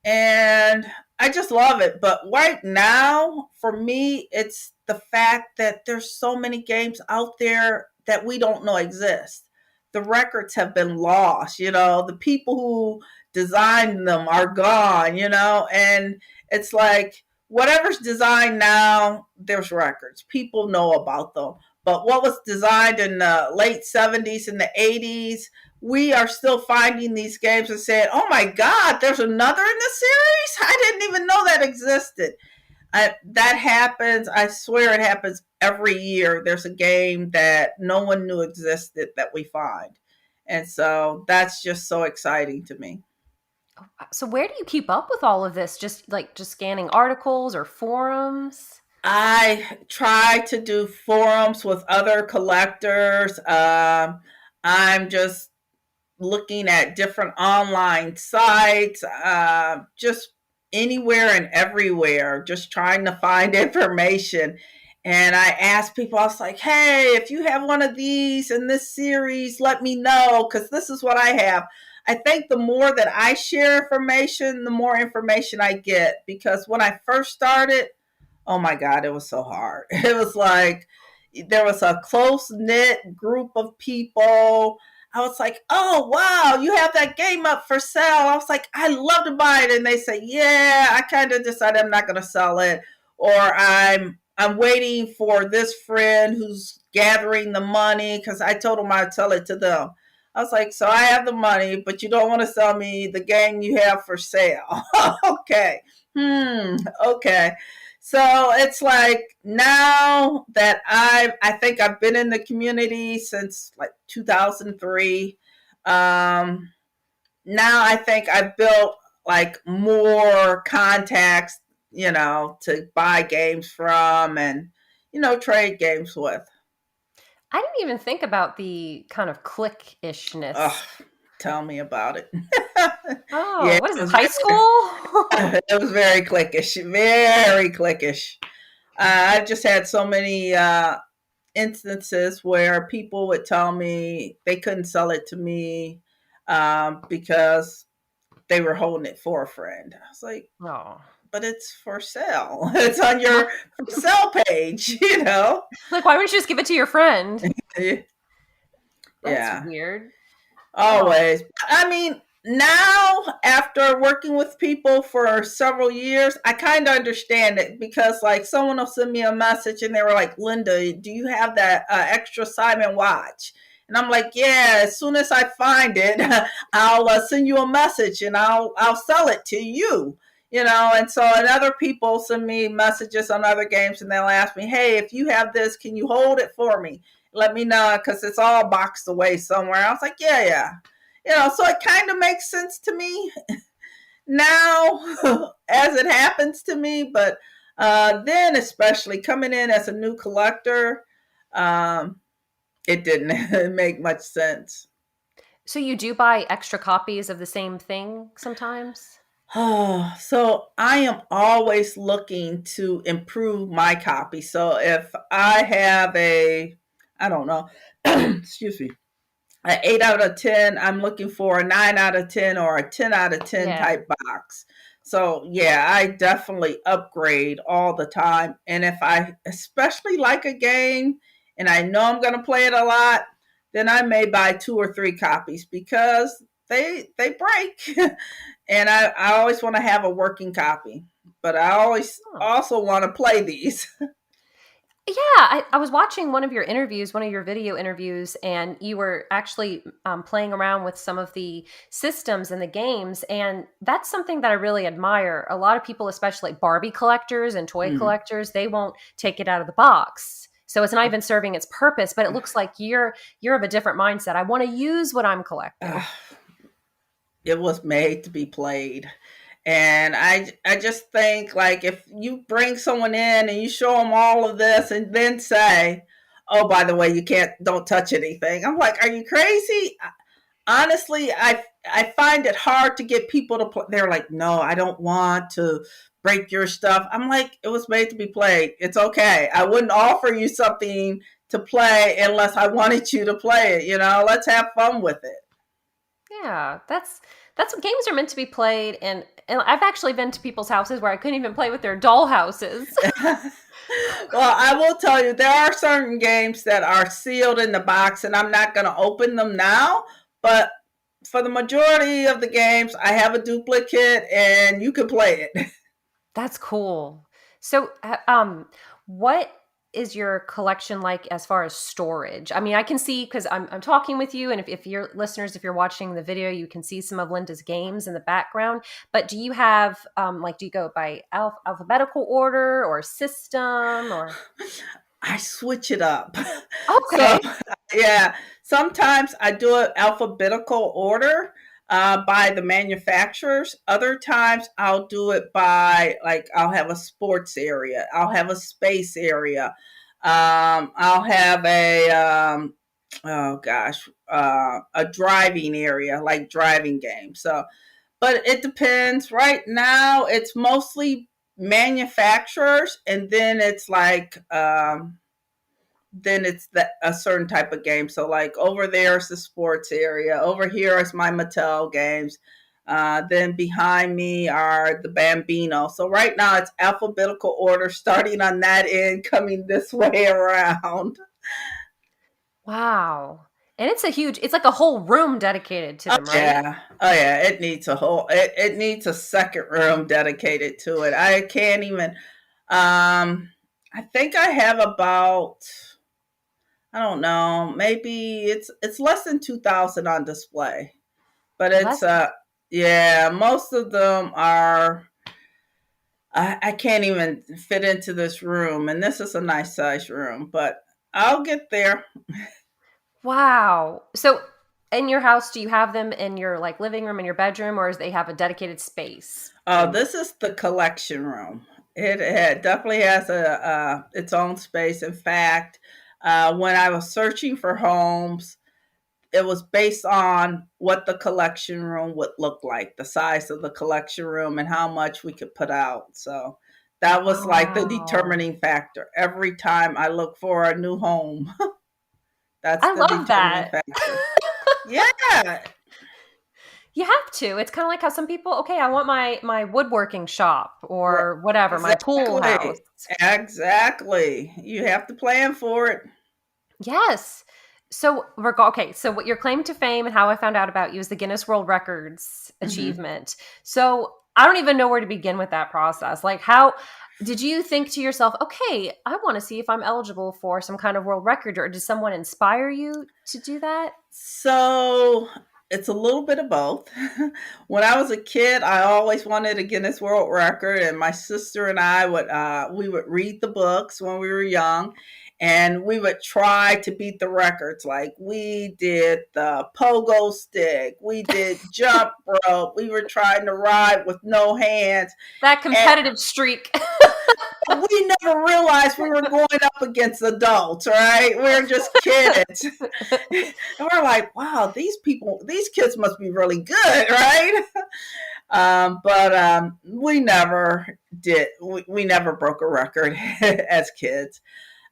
And I just love it. But right now, for me, it's the fact that there's so many games out there that we don't know exist. The records have been lost, the people who designed them are gone, and it's like whatever's designed now, there's records. People know about them. But what was designed in the late 70s and the 80s, we are still finding these games and saying, oh my God, there's another in the series? I didn't even know that existed. That happens. I swear it happens every year. There's a game that no one knew existed that we find. And so that's just so exciting to me. So where do you keep up with all of this? Just scanning articles or forums? I try to do forums with other collectors. I'm just looking at different online sites, just anywhere and everywhere, just trying to find information. And I asked people, I was like, hey, if you have one of these in this series, let me know, because this is what I have. I think the more that I share information, the more information I get, because when I first started, oh my God, it was so hard. It was like there was a close knit group of people. I was like, oh, wow, you have that game up for sale. I was like, I'd love to buy it. And they say, yeah, I kind of decided I'm not going to sell it. Or I'm waiting for this friend who's gathering the money because I told them I'd sell it to them. I was like, so I have the money, but you don't want to sell me the game you have for sale. Okay. Okay. So it's like now that I think I've been in the community since like 2003. Now I think I've built like more contacts, to buy games from and, trade games with. I didn't even think about the kind of click-ishness. Oh, tell me about it. Oh, yeah, what is this, high school? It was very cliquish, very cliquish. I've just had so many instances where people would tell me they couldn't sell it to me because they were holding it for a friend. I was like, oh, but it's for sale. It's on your for sale page, Like, why wouldn't you just give it to your friend? Yeah. That's weird. Always. I mean, now after working with people for several years, I kind of understand it because like someone will send me a message and they were like, Linda, do you have that extra Simon watch? And I'm like, yeah, as soon as I find it, I'll send you a message and I'll sell it to you. And so and other people send me messages on other games and they'll ask me, hey, if you have this, can you hold it for me? Let me know because it's all boxed away somewhere. I was like, yeah. So it kind of makes sense to me now as it happens to me. But then especially coming in as a new collector, it didn't make much sense. So you do buy extra copies of the same thing sometimes? So I am always looking to improve my copy. So if I have I don't know, excuse me, an 8 out of 10, I'm looking for a 9 out of 10 or a 10 out of 10 Yeah. type box. So yeah, I definitely upgrade all the time. And if I especially like a game and I know I'm going to play it a lot, then I may buy 2 or 3 copies because they break. And I always want to have a working copy, but I always also want to play these. Yeah, I was watching one of your interviews, one of your video interviews, and you were actually playing around with some of the systems and the games. And that's something that I really admire. A lot of people, especially like Barbie collectors and toy collectors, they won't take it out of the box. So it's not even serving its purpose, but it looks like you're of a different mindset. I want to use what I'm collecting. It was made to be played. And I just think, like, if you bring someone in and you show them all of this and then say, oh, by the way, don't touch anything. I'm like, are you crazy? Honestly, I find it hard to get people to play. They're like, no, I don't want to break your stuff. I'm like, it was made to be played. It's okay. I wouldn't offer you something to play unless I wanted you to play it. Let's have fun with it. Yeah, that's what games are meant to be played. And I've actually been to people's houses where I couldn't even play with their doll houses. Well, I will tell you, there are certain games that are sealed in the box, and I'm not going to open them now. But for the majority of the games, I have a duplicate, and you can play it. That's cool. So, what is your collection like as far as storage? I mean, I can see, because I'm talking with you, and if you're listeners, if you're watching the video, you can see some of Linda's games in the background. But do you have do you go by alphabetical order or system or? I switch it up. Okay. So, yeah, sometimes I do it alphabetical order by the manufacturers. Other times I'll do it by, like, I'll have a sports area. I'll have a space area. I'll have a driving area, like driving games. So, but it depends. Right now, it's mostly manufacturers, and then it's like, a certain type of game. So like over there is the sports area. Over here is my Mattel games. Then behind me are the Bambino. So right now it's alphabetical order, starting on that end, coming this way around. Wow. And it's like a whole room dedicated to them, right? Yeah. Oh yeah. It needs it needs a second room dedicated to it. I can't even, I think I have about, I don't know, maybe it's less than 2,000 on display. But it's yeah, most of them are, I can't even fit into this room, and this is a nice size room, but I'll get there. Wow. So in your house, do you have them in your like living room, in your bedroom, or do they have a dedicated space? This is the collection room. It definitely has its own space. In fact, when I was searching for homes, it was based on what the collection room would look like, the size of the collection room, and how much we could put out. So that was like the determining factor. Every time I look for a new home, that's I the love determining that. factor. Yeah. You have to. It's kind of like how some people, okay, I want my woodworking shop or whatever, my pool house. Exactly. You have to plan for it. Yes. So, okay, so what your claim to fame and how I found out about you is the Guinness World Records achievement. So I don't even know where to begin with that process. Like, how did you think to yourself, okay, I want to see if I'm eligible for some kind of world record, or did someone inspire you to do that? So it's a little bit of both. When I was a kid, I always wanted a Guinness World Record, and my sister and I would read the books when we were young, and we would try to beat the records. Like, we did the pogo stick, we did jump rope, we were trying to ride with no hands. That competitive streak. We never realized we were going up against adults, right? We were just kids. And we're like, wow, these kids must be really good, right? But we never did. We never broke a record as kids.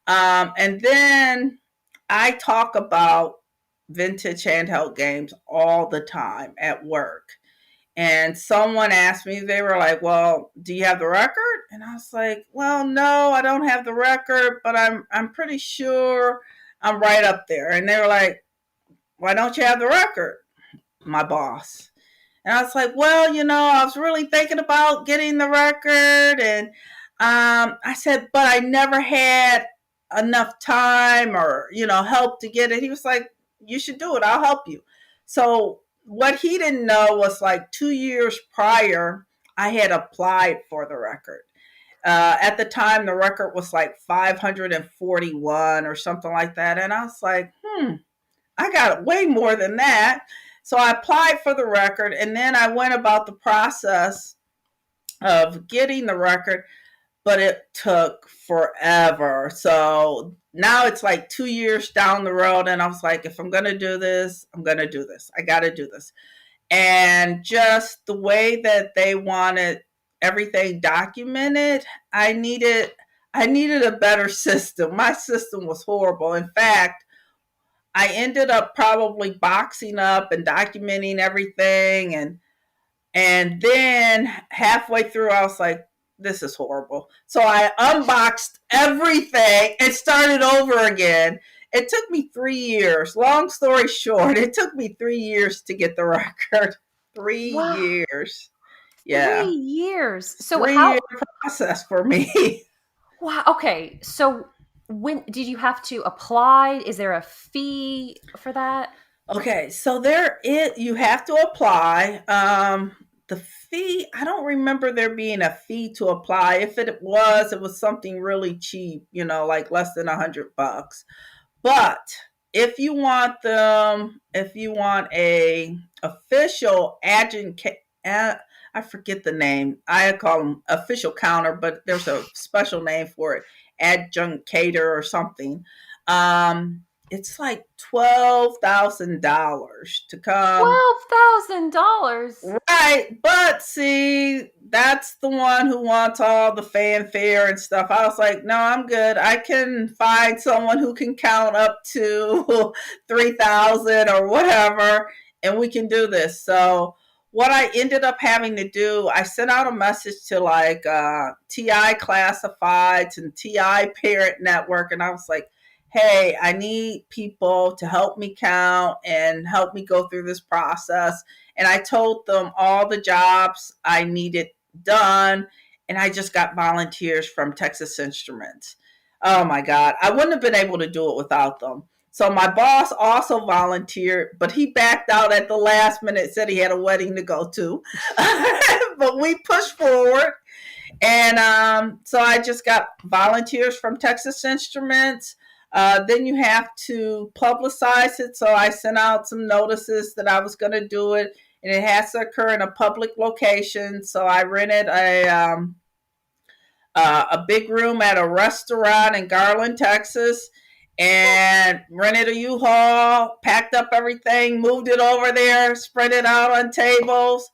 And then I talk about vintage handheld games all the time at work. And someone asked me, they were like, well, do you have the record? And I was like, well, no, I don't have the record, but I'm pretty sure I'm right up there. And they were like, why don't you have the record? My boss. And I was like, well, I was really thinking about getting the record. And I said, but I never had enough time or, help to get it. He was like, you should do it. I'll help you. So what he didn't know was like 2 years prior, I had applied for the record. At the time, the record was like 541 or something like that. And I was like, I got way more than that. So I applied for the record, and then I went about the process of getting the record, but it took forever. So now it's like 2 years down the road, and I was like, if I'm going to do this, I'm going to do this. I got to do this. And just the way that they wanted everything documented, I needed a better system. My system was horrible. In fact, I ended up probably boxing up and documenting everything. And then halfway through, I was like, this is horrible. So I unboxed everything and started over again. It took me 3 years. Long story short, it took me 3 years to get the record. 3 years. Yeah. 3 years. So 3-year process for me. Wow. Okay. So when did you have to apply? Is there a fee for that? Okay, so you have to apply. The fee, I don't remember there being a fee to apply. If it was something really cheap, like less than $100. But if you want a official adjunct, I forget the name. I call them official counter, but there's a special name for it, adjudicator or something. It's like $12,000 to come. $12,000. Right. But see, that's the one who wants all the fanfare and stuff. I was like, no, I'm good. I can find someone who can count up to 3,000 or whatever, and we can do this. So what I ended up having to do, I sent out a message to like TI Classifieds and TI Parent Network, and I was like, hey, I need people to help me count and help me go through this process. And I told them all the jobs I needed done, and I just got volunteers from Texas Instruments. Oh my God, I wouldn't have been able to do it without them. So my boss also volunteered, but he backed out at the last minute, said he had a wedding to go to. But we pushed forward. And so I just got volunteers from Texas Instruments. Then you have to publicize it. So I sent out some notices that I was going to do it, and it has to occur in a public location. So I rented a big room at a restaurant in Garland, Texas, and rented a U-Haul, packed up everything, moved it over there, spread it out on tables,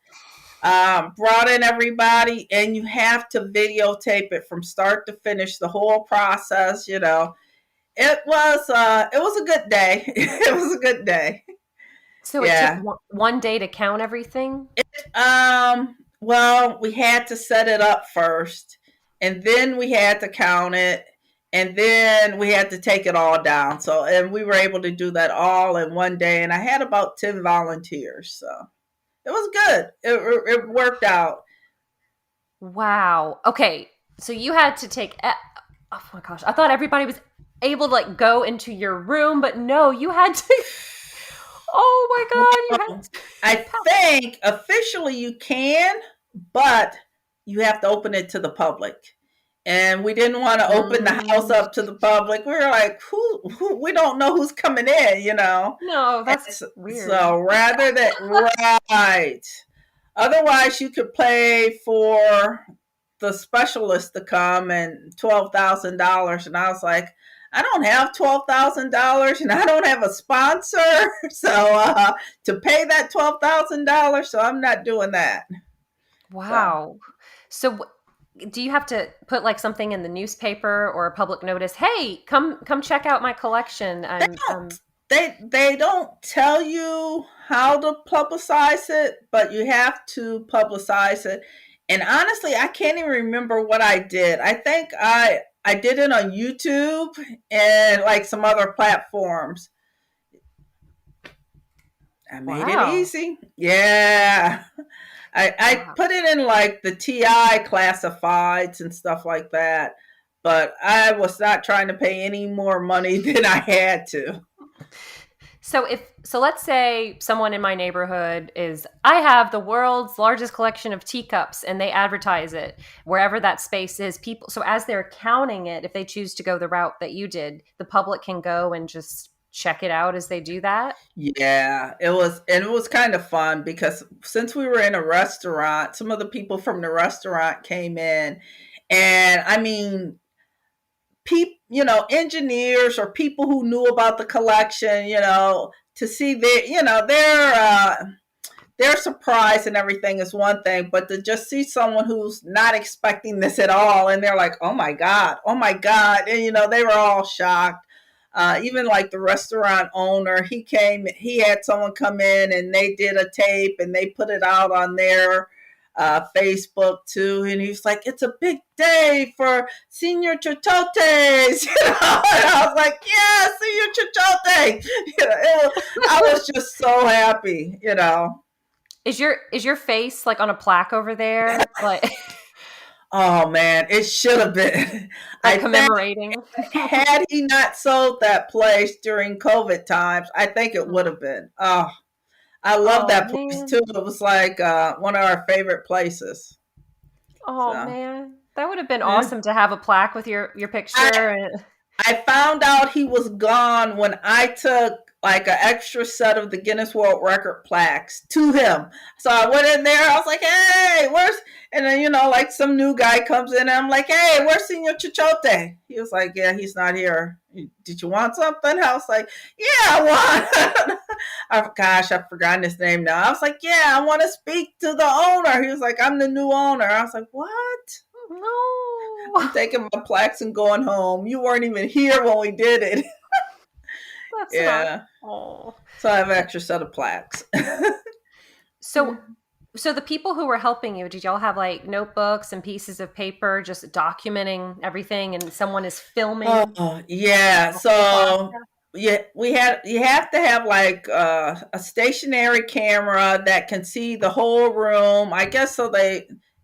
brought in everybody, and you have to videotape it from start to finish, the whole process, It was a good day. It was a good day. So it took one day to count everything? Well, we had to set it up first, and then we had to count it, and then we had to take it all down. So, and we were able to do that all in one day, and I had about 10 volunteers. So it was good. It worked out. Wow. Okay. So you had to take, oh my gosh, I thought everybody was able to like go into your room, but no, you had to. Oh my God. I think officially you can, but you have to open it to the public. And we didn't want to open the house up to the public. We were like, who we don't know who's coming in, No, that's weird. So rather than, right. Otherwise, you could pay for the specialist to come and $12,000. And I was like, I don't have $12,000 and I don't have a sponsor. So to pay that $12,000, so I'm not doing that. Wow. So do you have to put like something in the newspaper or a public notice? Hey, come check out my collection. They don't they don't tell you how to publicize it, but you have to publicize it. And honestly, I can't even remember what I did. I think I did it on YouTube and like some other platforms. I made it easy. Yeah. I put it in like the TI classifieds and stuff like that, but I was not trying to pay any more money than I had to. So let's say someone in my neighborhood I have the world's largest collection of teacups, and they advertise it wherever that space is. So as they're counting it, if they choose to go the route that you did, the public can go and just check it out as they do that. Yeah, it was kind of fun because since we were in a restaurant, some of the people from the restaurant came in, and I mean, engineers or people who knew about the collection, to see their surprise and everything is one thing, but to just see someone who's not expecting this at all, and they're like, oh my God, and they were all shocked. Even like the restaurant owner, he had someone come in and they did a tape and they put it out on their Facebook too, and he was like, "It's a big day for Senior Chichotes," and I was like, "Yeah, Senior Chichote." I was just so happy. Is your face like on a plaque over there? Like, oh man, it should have been. Like commemorating. Had he not sold that place during COVID times, I think it would have been. Oh, I love that place too. It was like one of our favorite places. Oh man, that would have been awesome to have a plaque with your picture. I found out he was gone when I took like an extra set of the Guinness World Record plaques to him. So I went in there. I was like, "Hey, where's?" And then like some new guy comes in, and I'm like, "Hey, where's Senor Chichote?" He was like, "Yeah, he's not here. Did you want something?" I was like, "Yeah, I want." Oh gosh, I've forgotten his name now. I was like, "Yeah, I want to speak to the owner." He was like, "I'm the new owner." I was like, "What?" No. I'm taking my plaques and going home. You weren't even here when we did it. That's yeah. Oh. So I have an extra set of plaques. So the people who were helping you, did y'all have like notebooks and pieces of paper just documenting everything, and someone is filming? Oh, yeah. So you have to have like a stationary camera that can see the whole room. I guess so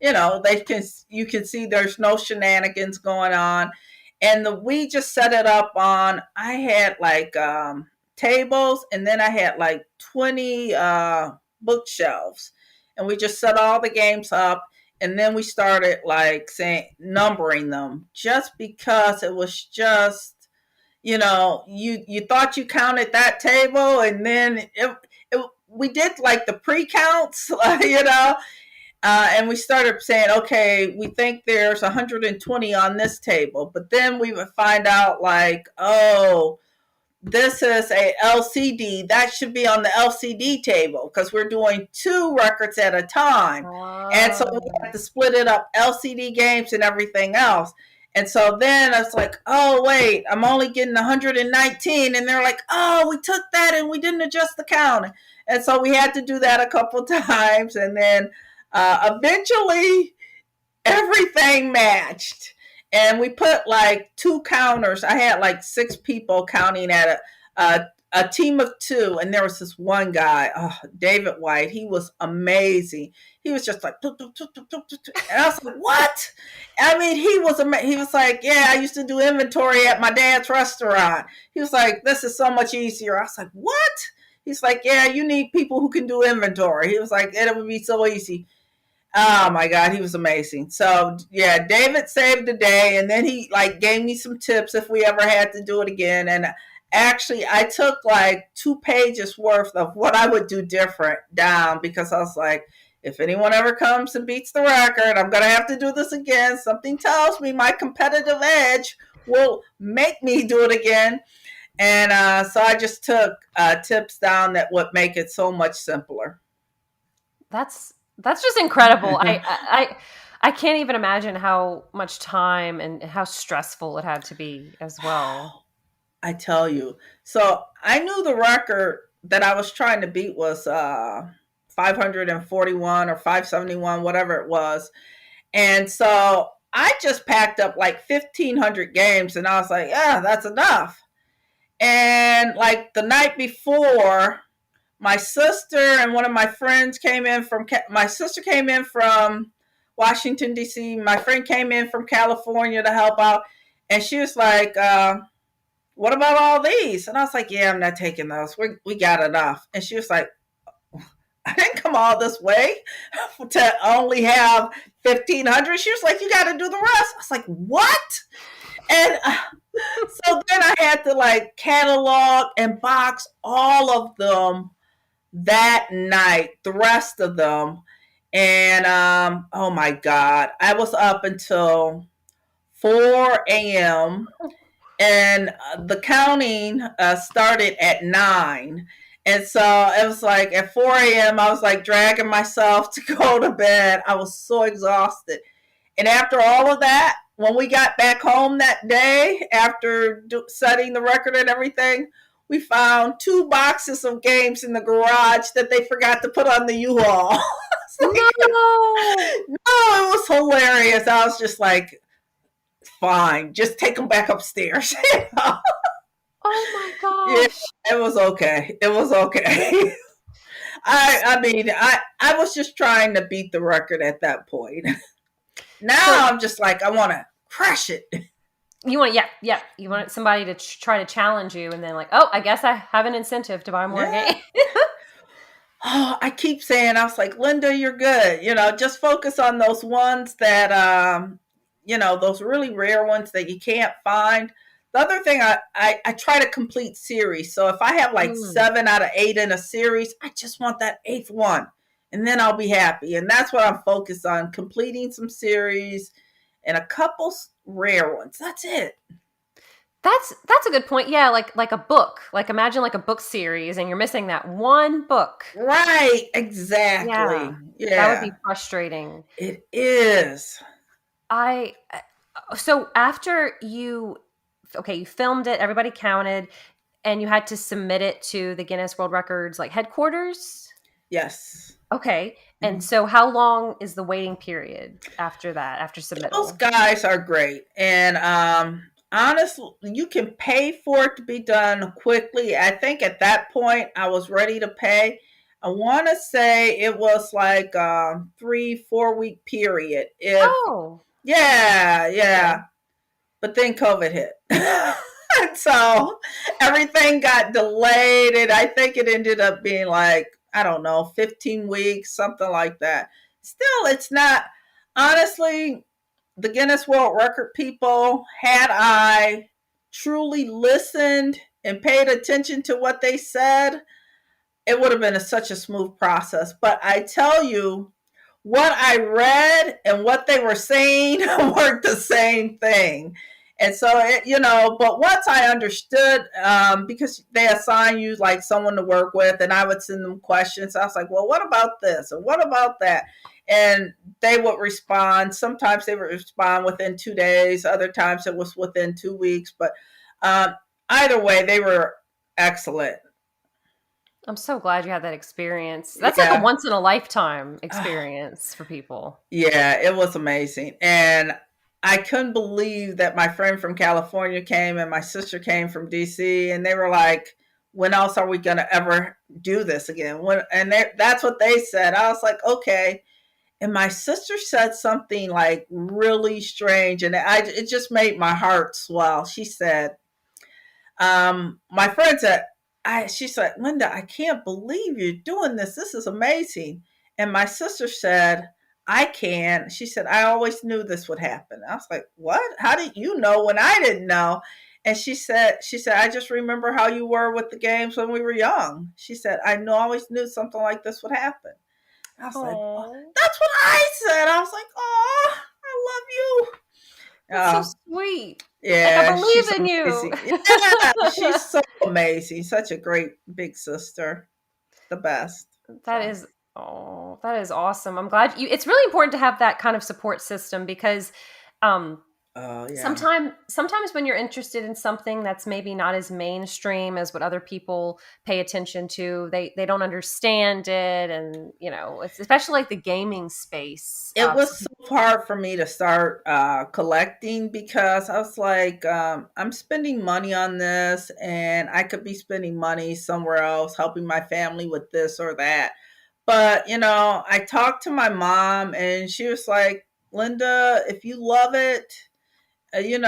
you can see there's no shenanigans going on. And we just set it up on, I had like tables, and then I had like 20 bookshelves, and we just set all the games up, and then we started like numbering them, just because it was just, you thought you counted that table, and then we did like the pre-counts, and we started saying, okay, we think there's 120 on this table. But then we would find out like, oh, this is a LCD. That should be on the LCD table because we're doing 2 records at a time. Oh. And so we have to split it up, LCD games and everything else. And so then I was like, oh, wait, I'm only getting 119. And they're like, oh, we took that and we didn't adjust the count. And so we had to do that a couple times. And then eventually everything matched, and we put like 2 counters. I had like 6 people counting at a team of 2, and there was this one guy, David White. He was amazing. He was just like, and I was like, what? I mean, he was like, yeah, I used to do inventory at my dad's restaurant. He was like, this is so much easier. I was like, what? He's like, yeah, you need people who can do inventory. He was like, it would be so easy. Oh my God, he was amazing. So yeah, David saved the day, and then he like gave me some tips if we ever had to do it again. And actually, I took like 2 pages worth of what I would do different down, because I was like, if anyone ever comes and beats the record, I'm gonna have to do this again. Something tells me my competitive edge will make me do it again. And so I just took tips down that would make it so much simpler. That's That's just incredible. I can't even imagine how much time and how stressful it had to be as well. I tell you. So I knew the record that I was trying to beat was 541 or 571, whatever it was. And so I just packed up like 1,500 games and I was like, yeah, that's enough. And like the night before, my sister and one of my friends came in from, my sister came in from Washington, D.C. My friend came in from California to help out. And she was like, what about all these? And I was like, yeah, I'm not taking those. We got enough. And she was like, I didn't come all this way to only have 1,500. She was like, you got to do the rest. I was like, what? And so then I had to like catalog and box all of them that night, the rest of them. And oh my God, I was up until 4 a.m. and the counting started at 9. And so it was like at 4 a.m. I was like dragging myself to go to bed. I was so exhausted. And after all of that, when we got back home that day, after setting the record and everything, we found 2 boxes of games in the garage that they forgot to put on the U-Haul. Like, no, it was hilarious. I was just like, fine, just take them back upstairs. You know? Oh my gosh. Yeah, it was okay. It was okay. I mean, I was just trying to beat the record at that point. Now I'm just like, I want to crush it. You want, yeah. You want somebody to try to challenge you, and then like, oh, I guess I have an incentive to buy more games. Oh, I keep saying, I was like, Linda, you're good. You know, just focus on those ones that, you know, those really rare ones that you can't find. The other thing, I try to complete series. So if I have like 7 out of 8 in a series, I just want that 8th one. And then I'll be happy. And that's what I'm focused on, completing some series and a couple rare ones. That's it. That's a good point. Yeah, like a book. Like imagine like a book series and you're missing that one book. Right, exactly. Yeah. That would be frustrating. It is. So after you filmed it, everybody counted, and you had to submit it to the Guinness World Records like headquarters? Yes. Okay. And so how long is the waiting period after that, after submittal? Those guys are great. And honestly, you can pay for it to be done quickly. I think at that point I was ready to pay. I want to say it was like 3-4 week period. Yeah. But then COVID hit. And so everything got delayed. And I think it ended up being like, I don't know, 15 weeks, something like that. Still, it's not, honestly, the Guinness World Record people, had I truly listened and paid attention to what they said, it would have been such a smooth process. But I tell you, what I read and what they were saying weren't the same thing. And so, but once I understood, because they assign you like someone to work with, and I would send them questions. I was like, well, what about this? Or what about that? And they would respond. Sometimes they would respond within 2 days. Other times it was within 2 weeks. But either way, they were excellent. I'm so glad you had that experience. That's like a once in a lifetime experience for people. Yeah, it was amazing. And I couldn't believe that my friend from California came and my sister came from DC, and they were like, when else are we going to ever do this again? That's what they said. I was like, okay. And my sister said something like really strange, and it just made my heart swell. She said, my friend said, she said, Linda, I can't believe you're doing this. This is amazing. And my sister said, I can. She said, I always knew this would happen. I was like, what? How did you know when I didn't know? And she said, I just remember how you were with the games when we were young. She said, always knew something like this would happen. I was like, oh, that's what I said. I was like, oh, I love you. That's so sweet. Yeah. Like, I believe in you. Yeah, she's so amazing. Such a great big sister. The best. That is Oh, that is awesome. I'm glad it's really important to have that kind of support system because um, Oh, yeah. sometimes when you're interested in something that's maybe not as mainstream as what other people pay attention to, they don't understand it, and it's especially like the gaming space. It was so hard for me to start collecting because I was like, I'm spending money on this and I could be spending money somewhere else, helping my family with this or that. But, I talked to my mom and she was like, Linda, if you love it, you're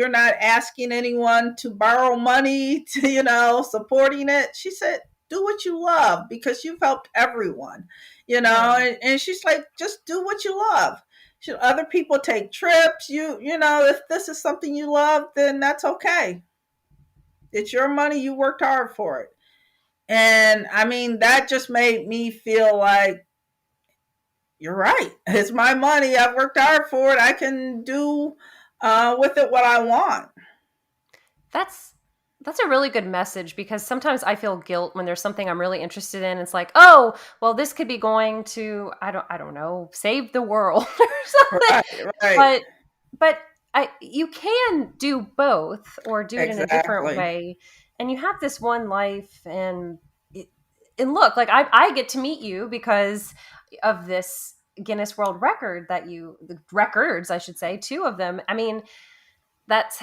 not asking anyone to borrow money to, supporting it. She said, do what you love because you've helped everyone, and she's like, just do what you love. Should other people take trips? If this is something you love, then that's okay. It's your money. You worked hard for it. And I mean, that just made me feel like, you're right. It's my money. I've worked hard for it. I can do with it what I want. That's a really good message because sometimes I feel guilt when there's something I'm really interested in. It's like, oh, well, this could be going to I don't know, save the world or something. Right. But you can do both or do it in a different Exactly. way, and you have this one life, and look, like I get to meet you because of this Guinness World Record the records, I should say, two of them. I mean, that's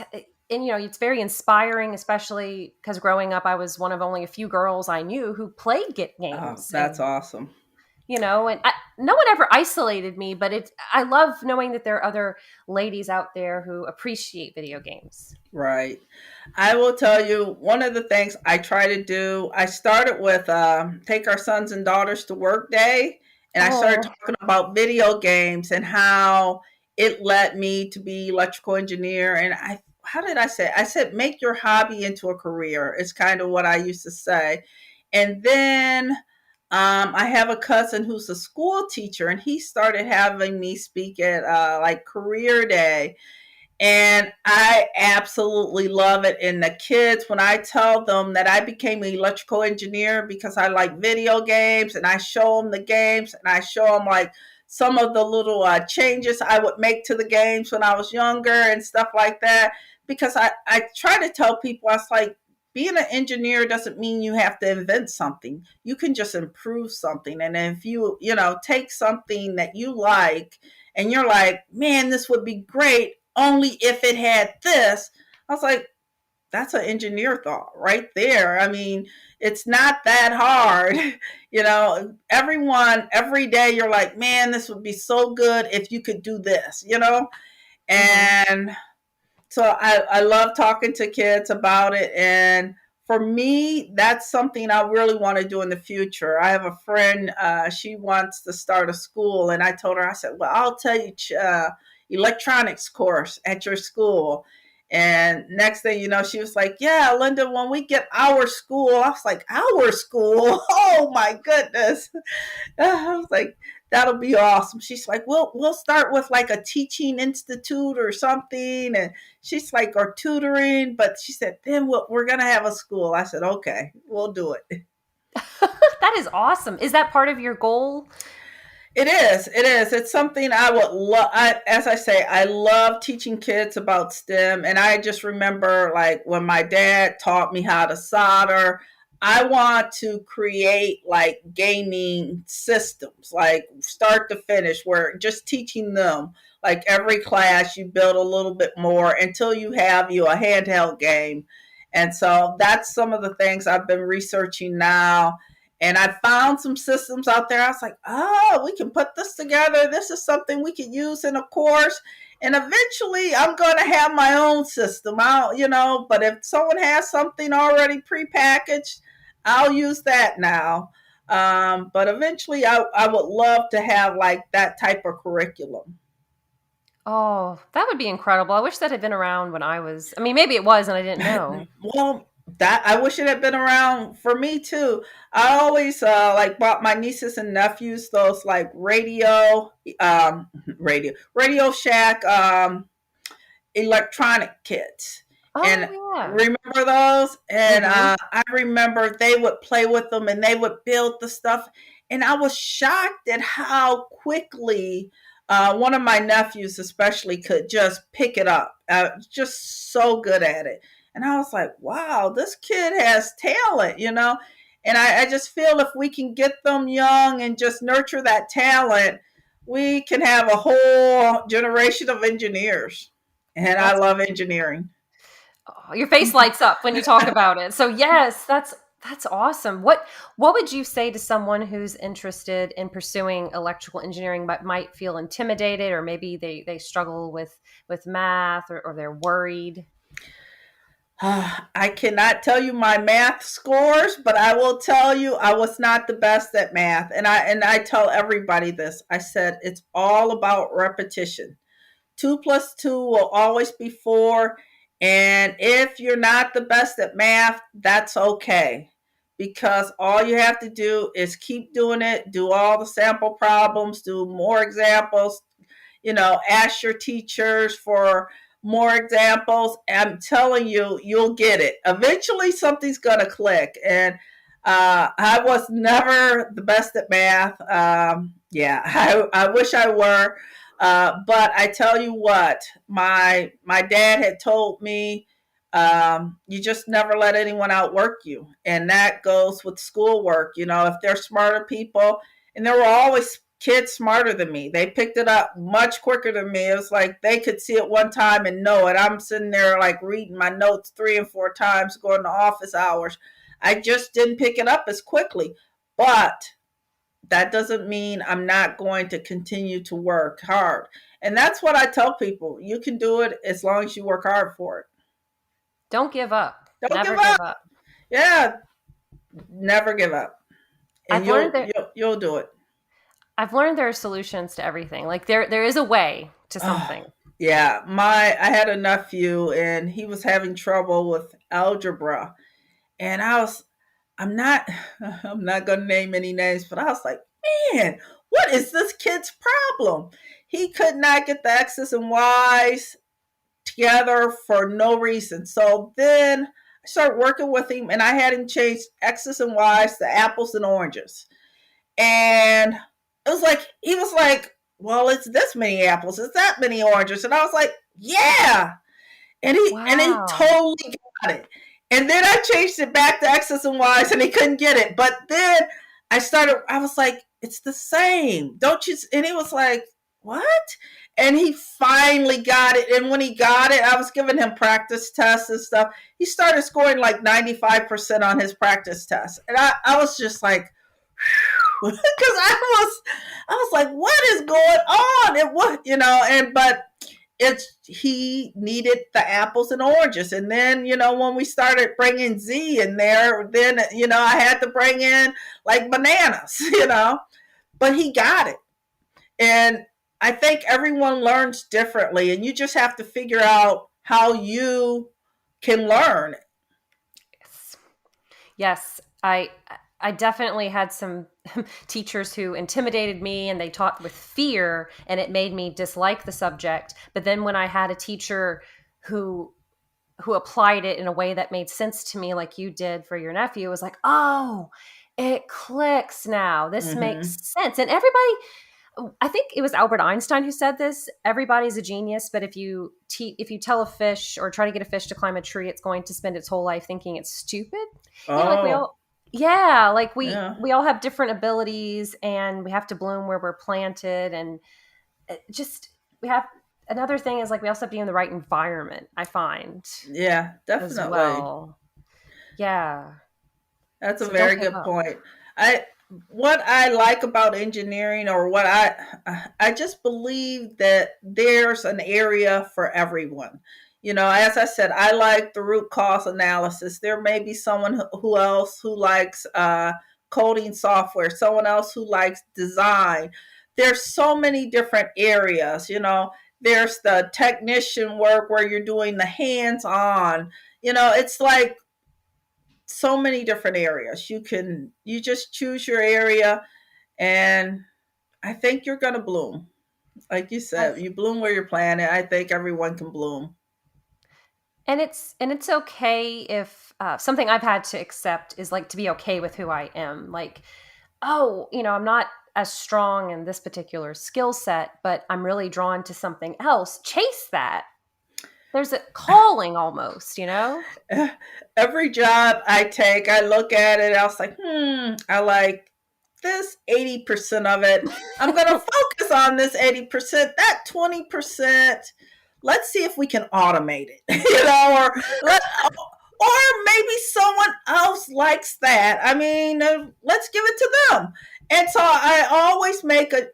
and it's very inspiring, especially because growing up I was one of only a few girls I knew who played Oh, games. that's And awesome. no one ever isolated me, but I love knowing that there are other ladies out there who appreciate video games. Right. I will tell you one of the things I try to do. I started with take our sons and daughters to work day, and I started Oh, talking about video games and how it led me to be electrical engineer. And how did I say? I said, make your hobby into a career. It's kind of what I used to say. And then I have a cousin who's a school teacher, and he started having me speak at like career day, and I absolutely love it. And the kids, when I tell them that I became an electrical engineer because I like video games, and I show them the games, and I show them like some of the little changes I would make to the games when I was younger and stuff like that. Because I try to tell people, I was like, being an engineer doesn't mean you have to invent something. You can just improve something. And if take something that you like and you're like, man, this would be great only if it had this. I was like, that's an engineer thought right there. I mean, it's not that hard. Everyone, every day you're like, man, this would be so good if you could do this. mm-hmm. And so I love talking to kids about it. And for me, that's something I really want to do in the future. I have a friend, she wants to start a school. And I told her, I said, well, I'll tell you electronics course at your school. And next thing you know, she was like, yeah, Linda, when we get our school, I was like, our school? Oh my goodness. I was like, that'll be awesome. She's like, we'll start with like a teaching institute or something. And she's like, or tutoring. But she said, then we're going to have a school. I said, okay, we'll do it. That is awesome. Is that part of your goal? It is. It is. It's something I would love. As I say, I love teaching kids about STEM. And I just remember like when my dad taught me how to solder, I want to create like gaming systems, like start to finish, where just teaching them like every class you build a little bit more until you have a handheld game. And so that's some of the things I've been researching now, and I found some systems out there. I was like, oh, we can put this together. This is something we could use in a course. And eventually I'm going to have my own system. But if someone has something already prepackaged, I'll use that now. But eventually I would love to have like that type of curriculum. Oh, that would be incredible. I wish that had been around when I mean, maybe it was and I didn't know. Well, that I wish it had been around for me too. I always like bought my nieces and nephews those like um, Radio Shack electronic kits. And Oh, yeah. remember those? And Mm-hmm. I remember they would play with them and they would build the stuff. And I was shocked at how quickly one of my nephews, especially, could just pick it up. Just so good at it. And I was like, wow, this kid has talent, you know? And I just feel if we can get them young and just nurture that talent, we can have a whole generation of engineers. And I love engineering. Oh, your face lights up when you talk about it. So yes, that's awesome. What would you say to someone who's interested in pursuing electrical engineering but might feel intimidated, or maybe they struggle with math, or they're worried? I cannot tell you my math scores, but I will tell you I was not the best at math. And I tell everybody this. I said it's all about repetition. 2 plus 2 will always be 4. And if you're not the best at math, that's okay. Because all you have to do is keep doing it, do all the sample problems, do more examples, ask your teachers for more examples. I'm telling you, you'll get it. Eventually, something's going to click. And I was never the best at math. I wish I were. But I tell you what, my dad had told me, you just never let anyone outwork you. And that goes with schoolwork. If they're smarter people, and there were always kids smarter than me. They picked it up much quicker than me. It was like they could see it one time and know it. I'm sitting there like reading my notes 3 and 4 times, going to office hours. I just didn't pick it up as quickly. But that doesn't mean I'm not going to continue to work hard. And that's what I tell people. You can do it as long as you work hard for it. Don't give up. Don't give up. Yeah. Never give up. And you'll do it. I've learned there are solutions to everything. Like there is a way to something. Yeah. I had a nephew and he was having trouble with algebra. And I'm not going to name any names, but I was like, man, what is this kid's problem? He could not get the X's and Y's together for no reason. So then I started working with him and I had him change X's and Y's to apples and oranges. And it was like, he was like, well, it's this many apples, it's that many oranges. And I was like, yeah. And he totally got it. And then I changed it back to X's and Y's and he couldn't get it. But then I was like, it's the same. Don't you? And he was like, what? And he finally got it. And when he got it, I was giving him practice tests and stuff. He started scoring like 95% on his practice tests. And I was just like, because I was like, what is going on? And what, but he needed the apples and oranges. And then, when we started bringing Z in there, then, I had to bring in like bananas, but he got it. And I think everyone learns differently and you just have to figure out how you can learn. Yes. I definitely had some teachers who intimidated me and they taught with fear and it made me dislike the subject. But then when I had a teacher who applied it in a way that made sense to me, like you did for your nephew, it was like, oh, it clicks now. This makes sense. And everybody, I think it was Albert Einstein who said this, everybody's a genius, but if you tell a fish or try to get a fish to climb a tree, it's going to spend its whole life thinking it's stupid. Oh. We all have different abilities and we have to bloom where we're planted. And another thing is like, we also have to be in the right environment, I find. Yeah, definitely. As well. Yeah. That's a very good point. What I like about engineering, or what I just believe that there's an area for everyone. As I said, I like the root cause analysis. There may be someone else who likes coding software, someone else who likes design. There's so many different areas, There's the technician work where you're doing the hands-on. It's like so many different areas. You just choose your area, and I think you're going to bloom. Like you said, you bloom where you're planted. I think everyone can bloom. And it's okay if something I've had to accept is like to be okay with who I am. Like, oh, I'm not as strong in this particular skill set, but I'm really drawn to something else, chase that. There's a calling almost, Every job I take, I look at it, I was like, I like this 80% of it. I'm going to focus on this 80%. That 20%, let's see if we can automate it, or maybe someone else likes that. I mean, let's give it to them. And so I always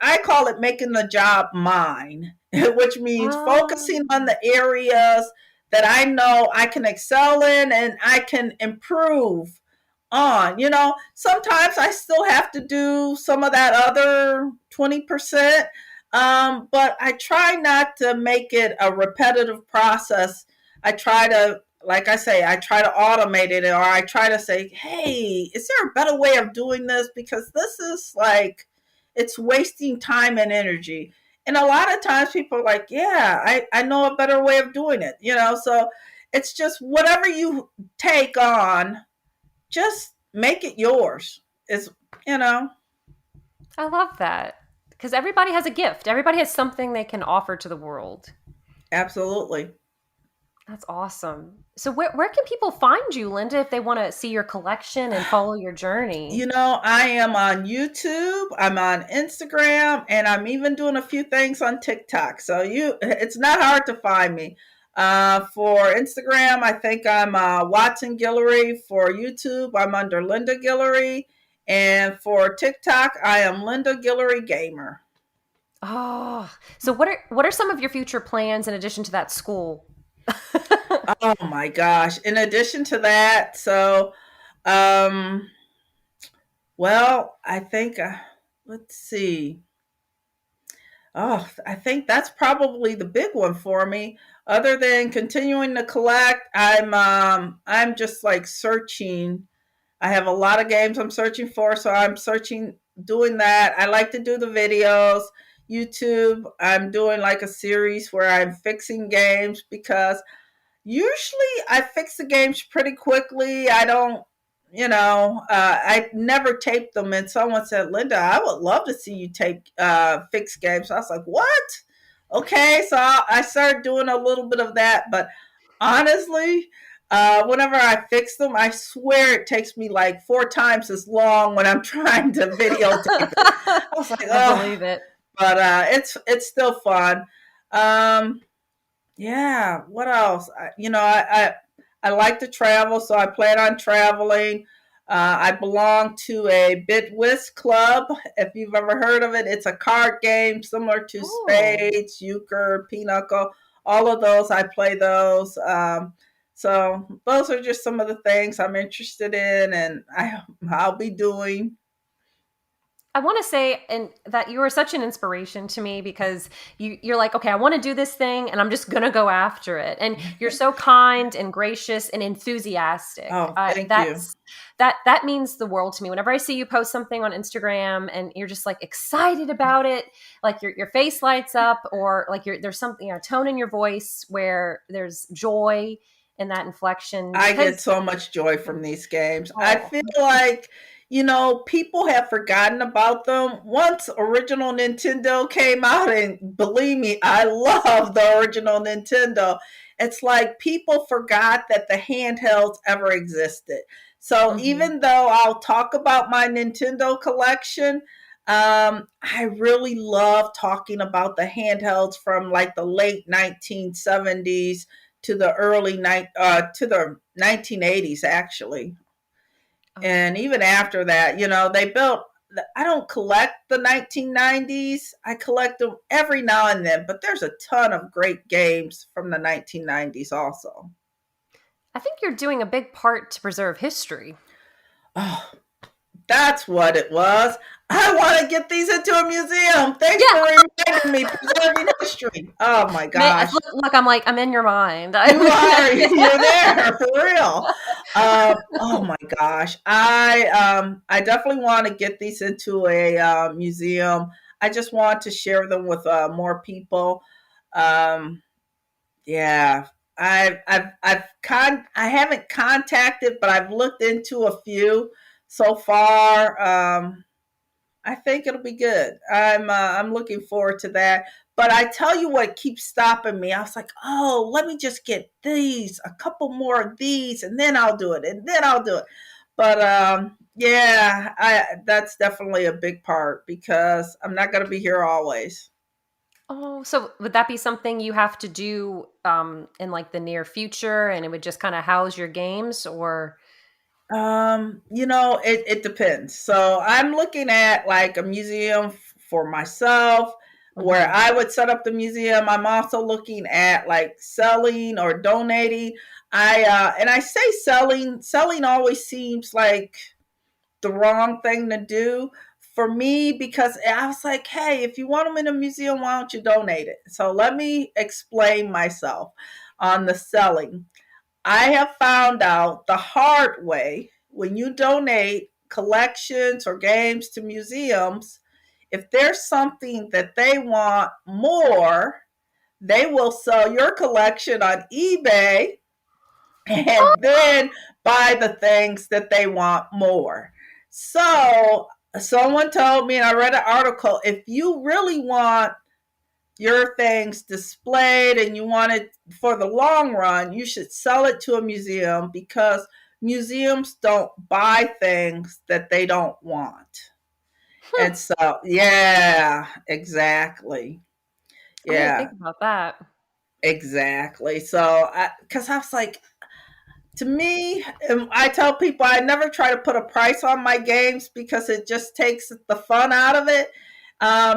I call it making the job mine, which means focusing on the areas that I know I can excel in and I can improve on. Sometimes I still have to do some of that other 20%, but I try not to make it a repetitive process. I try to, like I say, I try to automate it, or I try to say, hey, is there a better way of doing this? Because this is like, it's wasting time and energy. And a lot of times people are like, yeah, I know a better way of doing it, so it's just whatever you take on, just make it yours. I love that, because everybody has a gift. Everybody has something they can offer to the world. Absolutely. That's awesome. So where can people find you, Linda, if they want to see your collection and follow your journey? I am on YouTube, I'm on Instagram, and I'm even doing a few things on TikTok. So it's not hard to find me. For Instagram, I think I'm Watson Guillory. For YouTube, I'm under Linda Guillory. And for TikTok, I am Linda Guillory Gamer. Oh, so what are some of your future plans in addition to that school? Oh my gosh. In addition to that, so, well, I think, let's see. Oh, I think that's probably the big one for me. Other than continuing to collect, I'm just like searching. I have a lot of games I'm searching for, so I'm doing that. I like to do the videos. YouTube, I'm doing like a series where I'm fixing games, because usually I fix the games pretty quickly. I don't, I never tape them. And someone said, Linda, I would love to see you fix games. I was like, what? Okay. So I started doing a little bit of that. But honestly, whenever I fix them, I swear it takes me like 4 times as long when I'm trying to videotape it. I was like, oh, I believe it. But it's still fun. Yeah. What else? I like to travel, so I plan on traveling. I belong to a Bid Whist Club. If you've ever heard of it, it's a card game similar to spades, euchre, pinochle. All of those, I play those. So those are just some of the things I'm interested in, and I'll be doing. I want to say that you are such an inspiration to me, because you're like, okay, I want to do this thing and I'm just going to go after it. And you're so kind and gracious and enthusiastic. Oh, thank you. That means the world to me. Whenever I see you post something on Instagram and you're just like excited about it, like your face lights up, or like there's something, a tone in your voice where there's joy in that inflection. I get so much joy from these games. I feel like, people have forgotten about them. Once original Nintendo came out, and believe me, I love the original Nintendo. It's like people forgot that the handhelds ever existed. So even though I'll talk about my Nintendo collection, I really love talking about the handhelds from like the late 1970s to the to the 1980s, actually. And even after that, they built, I don't collect the 1990s. I collect them every now and then, but there's a ton of great games from the 1990s also. I think you're doing a big part to preserve history. Oh, that's what it was. I want to get these into a museum. Thanks for reminding me, preserving history. Oh my gosh. Look, I'm in your mind. You are. You're there for real. Oh my gosh. I definitely want to get these into a museum. I just want to share them with more people. Yeah. I haven't contacted, but I've looked into a few so far. I think it'll be good. I'm looking forward to that. But I tell you what keeps stopping me. I was like, oh, let me just get these, a couple more of these, and then I'll do it, and then I'll do it. But yeah, I that's definitely a big part because I'm not going to be here always. Oh, so would that be something you have to do in like the near future, and it would just kind of house your games, or? It depends. So I'm looking at like a museum for myself where Mhm. I would set up the museum. I'm also looking at like selling or donating. And I say selling always seems like the wrong thing to do for me because I was like, hey, if you want them in a museum, why don't you donate it? So let me explain myself on the selling. I have found out the hard way when you donate collections or games to museums, if there's something that they want more, they will sell your collection on eBay and then buy the things that they want more. So, someone told me, and I read an article, if you really want your things displayed and you want it for the long run, you should sell it to a museum because museums don't buy things that they don't want. Hmm, And so, yeah, exactly. I didn't Yeah, think about that. exactly. So, because I was like, to me, I tell people I never try to put a price on my games because it just takes the fun out of it.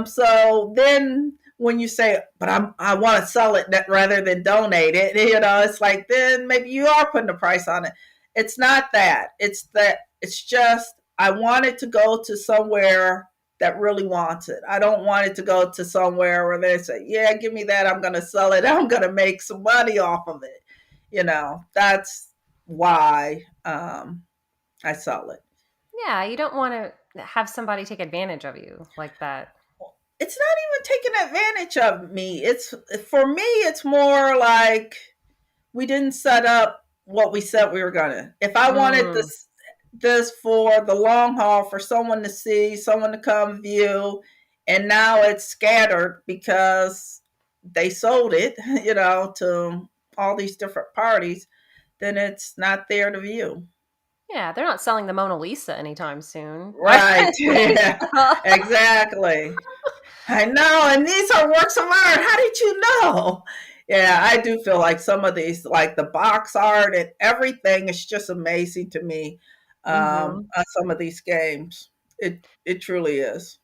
So then when you say, but I want to sell it rather than donate it, it's like, then maybe you are putting a price on it. It's not that. It's just, I want it to go to somewhere that really wants it. I don't want it to go to somewhere where they say, yeah, give me that. I'm going to sell it. I'm going to make some money off of it. That's why I sell it. Yeah, you don't want to have somebody take advantage of you like that. It's not even taking advantage of me. It's for me. It's more like we didn't set up what we said we were gonna. If I wanted Mm. this for the long haul, for someone to see, someone to come view, and now it's scattered because they sold it, to all these different parties, then it's not there to view. Yeah, they're not selling the Mona Lisa anytime soon. Right? Right. Yeah, exactly. I know. And these are works of art. How did you know? Yeah, I do feel like some of these, like the box art and everything, is just amazing to me Hmm. on some of these games. It truly is.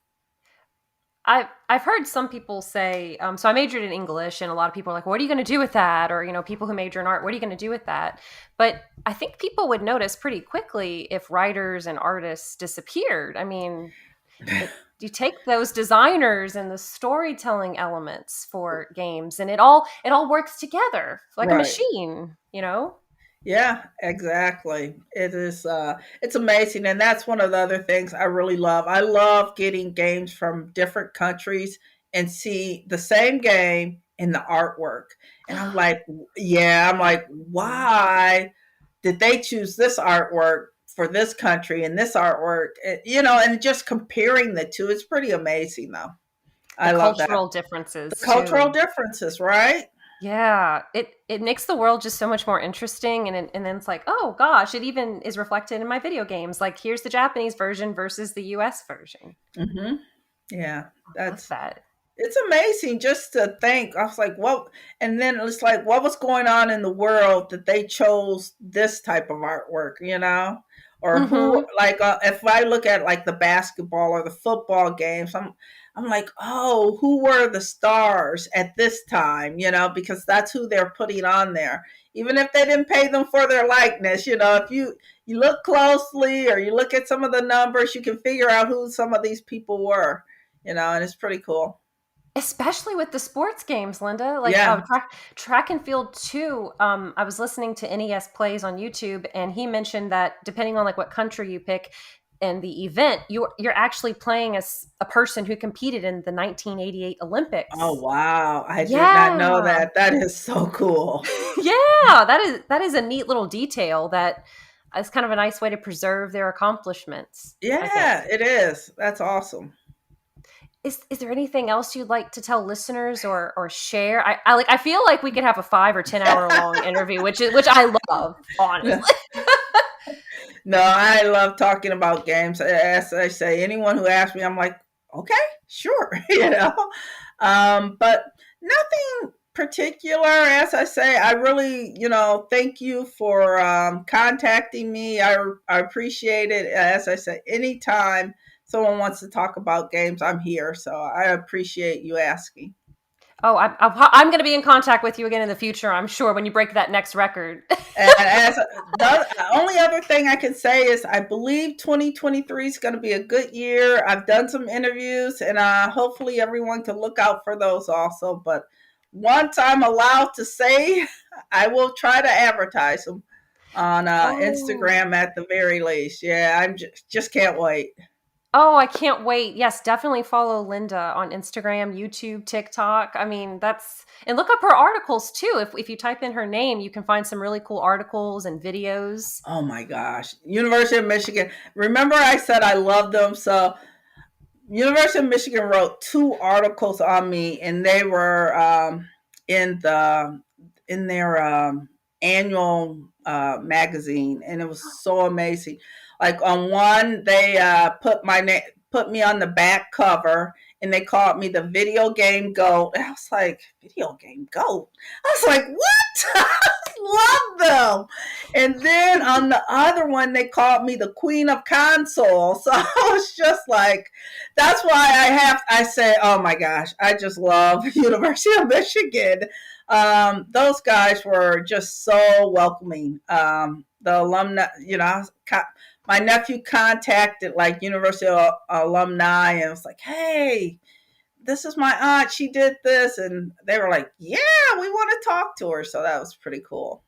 I've heard some people say, so I majored in English, and a lot of people are like, "What are you going to do with that?" Or people who major in art, "What are you going to do with that?" But I think people would notice pretty quickly if writers and artists disappeared. I mean, you take those designers and the storytelling elements for games, and it all works together like a Right. machine. Yeah, exactly. It's amazing, and that's one of the other things I really love. I love getting games from different countries and see the same game in the artwork. And I'm like, yeah, I'm like, why did they choose this artwork for this country and this artwork? And just comparing the two, it's pretty amazing though. The I love that. cultural The differences cultural too. differences, right? Yeah, it makes the world just so much more interesting, and then it's like, oh gosh, it even is reflected in my video games. Like, here's the Japanese version versus the US version. Hmm. Yeah, I love that's that. it's amazing just to think. I was like, what? And then it's like, what was going on in the world that they chose this type of artwork, or who? Hmm. Like, if I look at like the basketball or the football games, I'm like, oh, who were the stars at this time? Because that's who they're putting on there. Even if they didn't pay them for their likeness, if you look closely or you look at some of the numbers, you can figure out who some of these people were. And it's pretty cool. Especially with the sports games, Linda. Like, Yeah. track and field too. I was listening to NES Plays on YouTube, and he mentioned that depending on like what country you pick and the event, you're actually playing as a person who competed in the 1988 Oh, Olympics. wow. I did not know Yeah. that. That is so cool. Yeah, that is a neat little detail that it's kind of a nice way to preserve their accomplishments. Yeah, it is. That's awesome. Is there anything else you'd like to tell listeners or share? I feel like we could have a 5 or 10 hour long interview, which I love, honestly. No, I love talking about games. As I say, anyone who asks me, I'm like, okay, sure, but nothing particular. As I say, I really, thank you for contacting me. I appreciate it. As I say, anytime someone wants to talk about games, I'm here. So I appreciate you asking. Oh, I'm going to be in contact with you again in the future, I'm sure, when you break that next record. And as the only other thing I can say is I believe 2023 is going to be a good year. I've done some interviews, and hopefully everyone can look out for those also. But once I'm allowed to say, I will try to advertise them on Instagram at the very least. Yeah, I'm just can't wait. Oh, I can't wait. Yes, definitely follow Linda on Instagram, YouTube, TikTok. I mean, and look up her articles too. If you type in her name, you can find some really cool articles and videos. Oh my gosh. University of Michigan. Remember I said I love them. So University of Michigan wrote 2 articles on me, and they were in their annual magazine, and it was so amazing. Like on one, they put me on the back cover, and they called me the video game GOAT. And I was like, video game GOAT? I was like, what? I love them. And then on the other one, they called me the queen of consoles. So I was just like, that's why I say, oh my gosh, I just love University of Michigan. Those guys were just so welcoming. The alumni, my nephew contacted like University alumni and was like, hey, this is my aunt. She did this. And they were like, yeah, we want to talk to her. So that was pretty cool.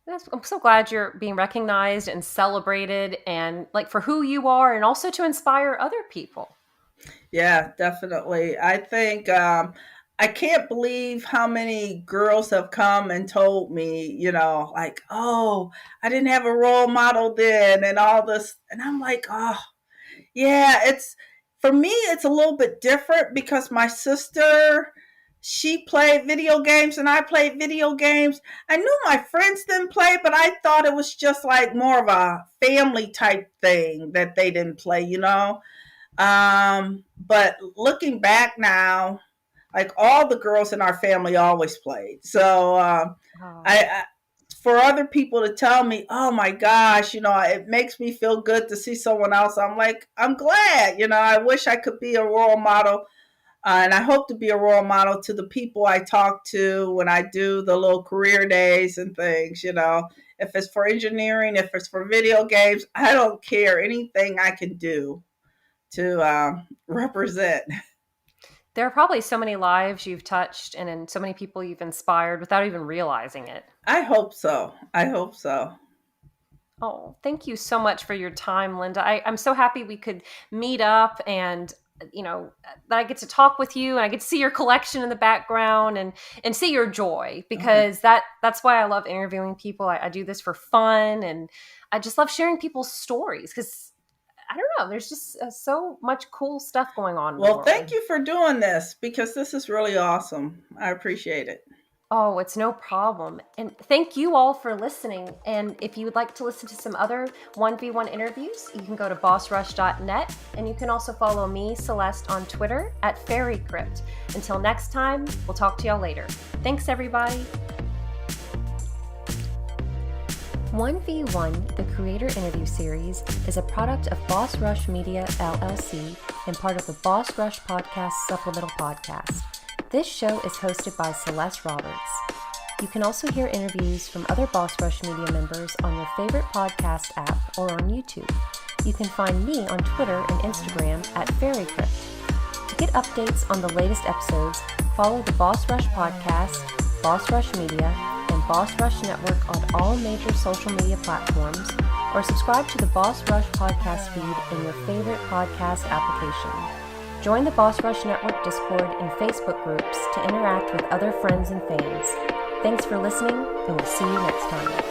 I'm so glad you're being recognized and celebrated, and like for who you are, and also to inspire other people. Yeah, definitely. I think I can't believe how many girls have come and told me, like, oh, I didn't have a role model then and all this. And I'm like, oh, yeah, for me, it's a little bit different because my sister, she played video games and I played video games. I knew my friends didn't play, but I thought it was just like more of a family type thing that they didn't play, But looking back now, like all the girls in our family always played. So I for other people to tell me, oh my gosh, it makes me feel good to see someone else. I'm like, I'm glad, I wish I could be a role model. And I hope to be a role model to the people I talk to when I do the little career days and things, if it's for engineering, if it's for video games, I don't care. Anything I can do to represent. There are probably so many lives you've touched and so many people you've inspired without even realizing it. I hope so. Oh, thank you so much for your time, Linda. I'm so happy we could meet up and, that I get to talk with you and I get to see your collection in the background and see your joy, because that's why I love interviewing people. I do this for fun, and I just love sharing people's stories because I don't know, there's just so much cool stuff going on. Well, thank you for doing this, because this is really awesome. I appreciate it. Oh, it's no problem. And thank you all for listening. And if you would like to listen to some other 1v1 interviews, you can go to bossrush.net. And you can also follow me, Celeste, on Twitter at FairyCrypt. Until next time, we'll talk to y'all later. Thanks, everybody. 1v1, the Creator Interview Series, is a product of Boss Rush Media, LLC, and part of the Boss Rush Podcast Supplemental Podcast. This show is hosted by Celeste Roberts. You can also hear interviews from other Boss Rush Media members on your favorite podcast app or on YouTube. You can find me on Twitter and Instagram at FairyCrypt. To get updates on the latest episodes, follow the Boss Rush Podcast, Boss Rush Media, and Boss Rush Network on all major social media platforms, or subscribe to the Boss Rush podcast feed in your favorite podcast application. Join the Boss Rush Network Discord and Facebook groups to interact with other friends and fans. Thanks for listening, and we'll see you next time.